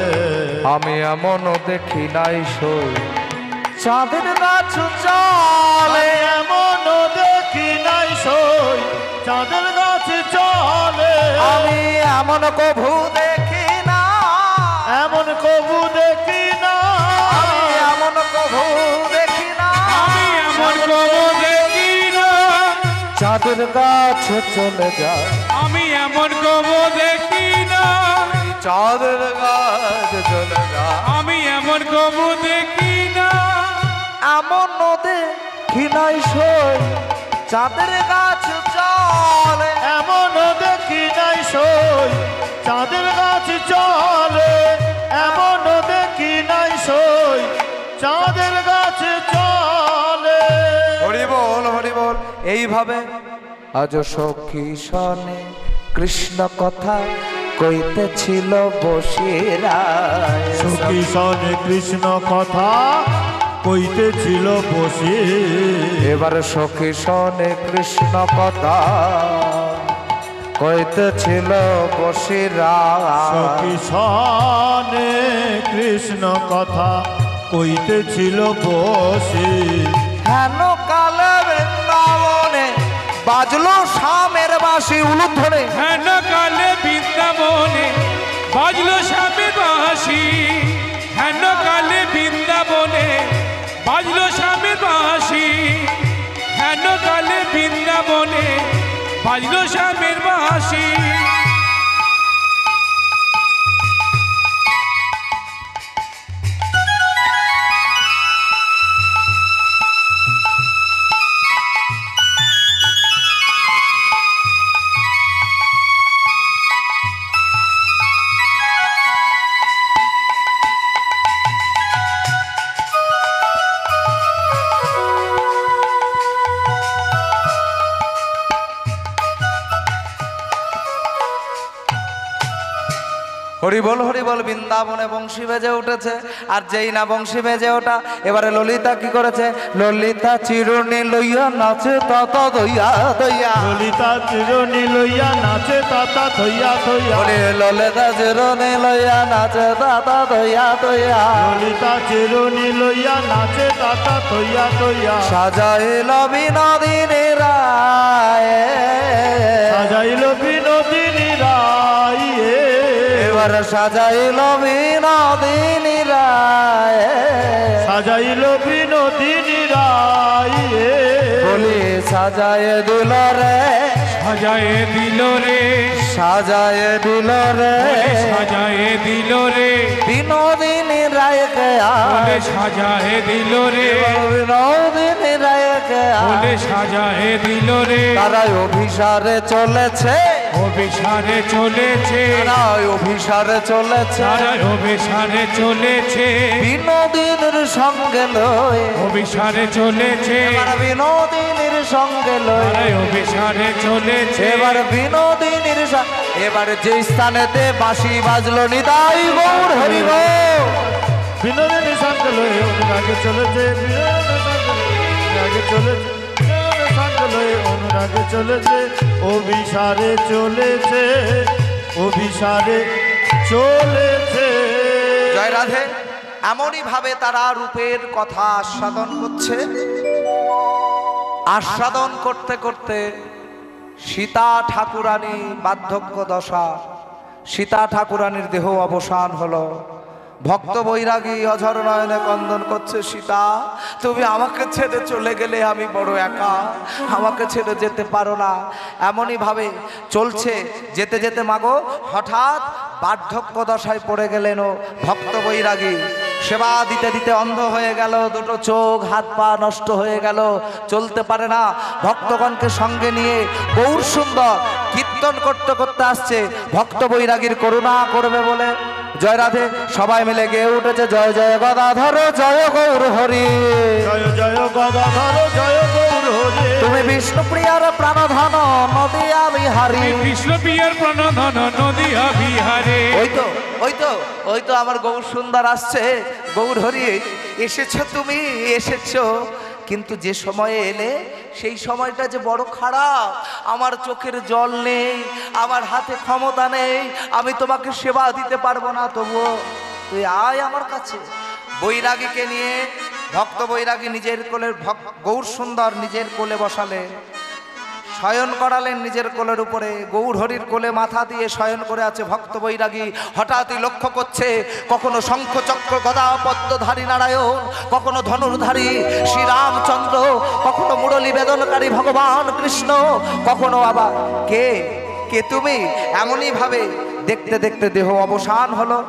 আমি এমন দেখি নাই সই চাঁদের গাছ চলে, এমন দেখি নাই সই চাঁদের গাছ চলে। আমি এমন কভু দেখি না, এমন কবু দেখি না, আমি এমন কভু দেখি না, আমি এমন কবু দেখি না, চাঁদের গাছ চলে যায়, আমি এমন কবু দেখি না, চাঁদের গাছ চলে যায়, আমি এমন কবু দেখি না, এমন দেখি নাই সই চাঁদের গাছ চলে, এমন দেখি নাই সই চাঁদের গাছ চলে। এমন দেখি নাই সই চাঁদের গাছ চলে। হরি বল, হরি বল। এইভাবে আজ সখী সনে কৃষ্ণ কথা কইতেছিল বসিরা, সখী সনে কৃষ্ণ কথা কইতেছিল বসে। এবার সখী সনে কৃষ্ণ কথা কইতেছিল বসিরা, সখী সনে কৃষ্ণ কথা কইতেছিল বসে। হেন কালে বৃন্দাবনে বাজলো শামের বাঁশি উলুধ্বনি, হেন কালে বৃন্দাবনে বাজলো স্বামীর বাঁশি, হেন কালে বৃন্দাবনে বাজলো স্বামীর বাঁশি, হেন কালে বৃন্দাবনে বাজলো স্বামীর বাঁশি। হরি বল, হরি বল। বৃন্দাবনে বংশী বেজে উঠেছে, আর যেই না বংশী বেজে ওঠা, এবারে ললিতা কি করেছে? ললিতা চিরুনি লইয়া নাচে তাতা দইয়া দইয়া, ললিতা চিরুনি লইয়া নাচে তাতা থইয়া থইয়া। বলে ললিতা চিরুনি লইয়া নাচে তাতা দইয়া দইয়া, ললিতা চিরুনি লইয়া নাচে তাতা থইয়া থইয়া। সাজাইল বিনোদিনী রায়, সাজাইল বিনোদিনী রায়, এবার সাজাইল বিনোদিনী রায়, সাজাইল বিনোদিনী রায়। বলি সাজায় দিল রে, সাজায়ে দিল রে, সাজায় দিল রে, সাজায়ে দিল রে, বিনোদিনী রায়কে বলে সাজায়ে দিল রে, বিনোদিনী রায়কে বলে সাজায়ে দিল রে। তারা অভিসারে চলেছে, অভিসারে চলেছে, তারা অভিসারে চলেছে, তারা অভিসারে চলেছে, বিনোদিনীর সঙ্গে লয়, অভিসারে চলেছে, এবার বিনোদিনীর সঙ্গে লয়, তারা অভিসারে চলেছে। এবার বিনোদিনীর এবার যে স্থানেতে বাঁশি বাজলো নিতাই গৌর হরি গো। বিনোদিনী সঙ্গে লয়ে অনুরাগে চলেছে, বিনোদিনী সঙ্গে লয়ে অনুরাগে চলেছে, বিনোদিনী সঙ্গে লয়ে অনুরাগে বৈরাগে চলেছে অভিসারে চলেছে অভিসারে চলেছে। জয় রাধে। এমনই ভাবে তারা রূপের কথা আস্বাদন করছে। আস্বাদন করতে করতে সীতা ঠাকুরানী বার্ধক্য দশা, সীতা ঠাকুরানীর দেহ অবসান হলো। ভক্ত বৈরাগী অঝর নয়নে কন্দন করছে, সীতা তুমি আমাকে ছেড়ে চলে গেলে আমি বড় একা, আমাকে ছেড়ে যেতে পারো না। এমনই ভাবে চলছে। যেতে যেতে মাগো হঠাৎ বার্ধক্য দশায় পড়ে গেলেন ও ভক্ত বৈরাগী। সেবা দিতে দিতে অন্ধ হয়ে গেল, দুটো চোখ হাত পা নষ্ট হয়ে গেল, চলতে পারে না। ভক্তগণকে সঙ্গে নিয়ে গৌর সুন্দর কীর্তন করতে করতে আসছে ভক্ত বৈরাগীর করুণা করবে বলে। জয় রাধে। সবাই মিলে গেয়ে উঠেছে, জয় জয় গদাধর জয় গৌর হরি, জয় জয় গদাধর জয় গৌর হরি। তুমি বিষ্ণুপ্রিয়ার প্রাণধন নদিয়া বিহারী, বিষ্ণুপ্রিয়ার প্রাণধন নদিয়া বিহারে। ওই তো ওই তো ওই তো আমার গৌর সুন্দর আসছে। গৌর হরি এসেছো, তুমি এসেছো, কিন্তু যে সময়ে এলে সেই সময়টা যে বড় খারাপ। আমার চোখের জল নেই, আমার হাতে ক্ষমতা নেই, আমি তোমাকে সেবা দিতে পারবো না, তবুও তুই আয় আমার কাছে। বৈরাগীকে নিয়ে ভক্ত বৈরাগী নিজের কোলে গৌর সুন্দর নিজের কোলে বসালে, শয়ন করালেন নিজের কোলের উপরে। গৌর হরির কোলে মাথা দিয়ে শয়ন করে আছে ভক্ত বৈরাগী। হঠাৎই লক্ষ্য করছে কখনো শঙ্খ চক্র গদা পদ্মধারী নারায়ণ, কখনো ধনুর্ধারী শ্রীরামচন্দ্র, কখনো মুরলী বেদনকারী ভগবান কৃষ্ণ, কখনো আবার কে কে তুমি। এমনই ভাবে দেখতে দেখতে দেহ অবসান হলো।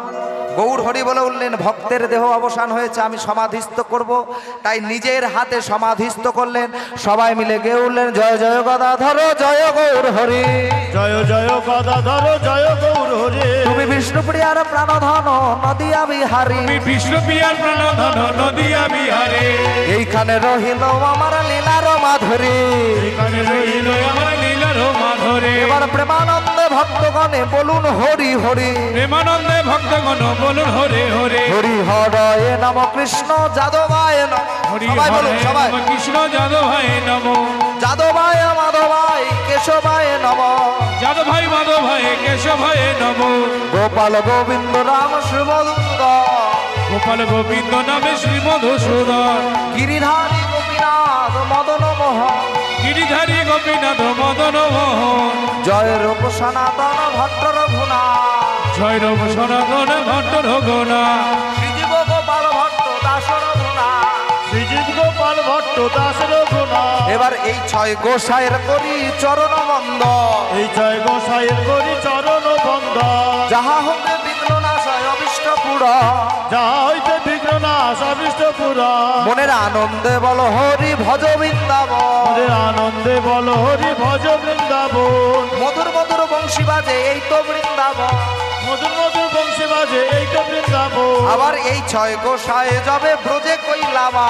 গৌর হরি বলে উঠলেন, ভক্তের দেহ অবসান হয়েছে, আমি সমাধিস্থ করব। তাই নিজের হাতে সমাধিস্থ করলেন। সবাই মিলে গেয়ে উঠলেন, জয় জয় গদাধর জয় গৌর হরি, জয় জয় গদাধর জয় গৌর হরি। তুমি বিষ্ণুপ্রিয়ার প্রাণধন নদিয়া বিহারী, তুমি বিষ্ণুপ্রিয়ার প্রাণধন নদিয়া বিহারে। এইখানে রহিল আমার লীলার মাধুরী, এখানে রহিল আমার লীলার মাধুরী। এবার প্রেমানন্দে ভক্তগণে বলুন হরি হরি, প্রেমানন্দে ভক্তগণ বলুন হরে হরে। হরি হরয়ে নম কৃষ্ণ যাদবায় নম। হরি সবাই হরে বলুন, সবাই। নম কৃষ্ণ যাদবায় নমঃ। যাদবায় মাধবায় কেশবায় নম, যাদবায় মাধবায় কেশবায় নমঃ। গোপাল গোবিন্দ রাম শ্রীমদুন্দ, গোপাল গোবিন্দ নামে শ্রী মধুসূদন। গিরিধারী গোপীনাথ মদন মোহন, গিরিধারী গোপীনাথ মদন মোহন। জয় রূপ সনাতন ভট্ট রঘুনা, জয় রব সনাতন ভট্ট রঘুনা। শ্রীজীব গোপাল ভট্ট দাস রঘুনা। শ্রীজীব গোপাল ভট্ট দাস রঘুনা। এবার এই ছয় গোসাইয়ের করি চরণ বন্দ, এই জয় গোসাইয়ের করি চরণ বন্ধ। যাহা হোক বিঘ্ন নাশয় অবিষ্ট পুরা, যাহা হইতে বিঘ্ন নাশ অবিষ্ট পুরা। মনের আনন্দে বল হরি ভজ বৃন্দাবন, মনের আনন্দে বল হরি ভজ বৃন্দাবন। মধুর মধুর বংশী বাজে এই তো বৃন্দাবন। মধুর মধুর বংশী বাজে এই তো বৃন্দাবন। আবার এই ছয় গোসায় যাবে ব্রজে কৈলাবা,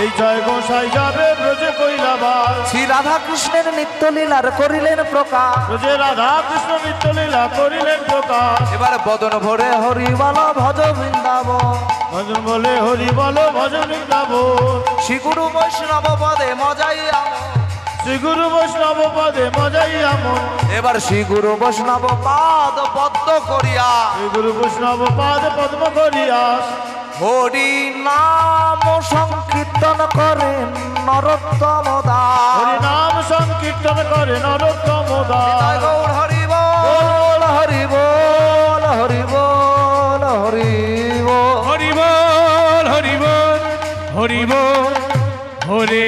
এই জয় গোসাই যাবে ব্রজে কৈলাবাস। শ্রী রাধা কৃষ্ণের নিত্য লীলার করিলেন প্রকাশ। ব্রজে রাধা কৃষ্ণ নিত্য লীলা করিলেন প্রকাশ। এবার বদন ভরে হরি বল ভজ বৃন্দাবন, ভজন বলে হরি বল ভজ বৃন্দাবন। শ্রী গুরু বৈষ্ণব পদে মজাই আমন। শ্রী গুরু বৈষ্ণব পদে মজাই আমন। এবার শ্রী গুরু বৈষ্ণব পাদ পদ্ম করিয়া, শ্রী গুরু বৈষ্ণব পাদ পদ্ম করিয়াস। হরি নাম সংকীর্তন করেন নরোত্তম দাস। হরি নাম সংকীর্তন করে নরোত্তম দাস। জয় গৌর হরি বল হরি বল হরি বল হরি বল। হরি বল হরি বল হরি বল হরে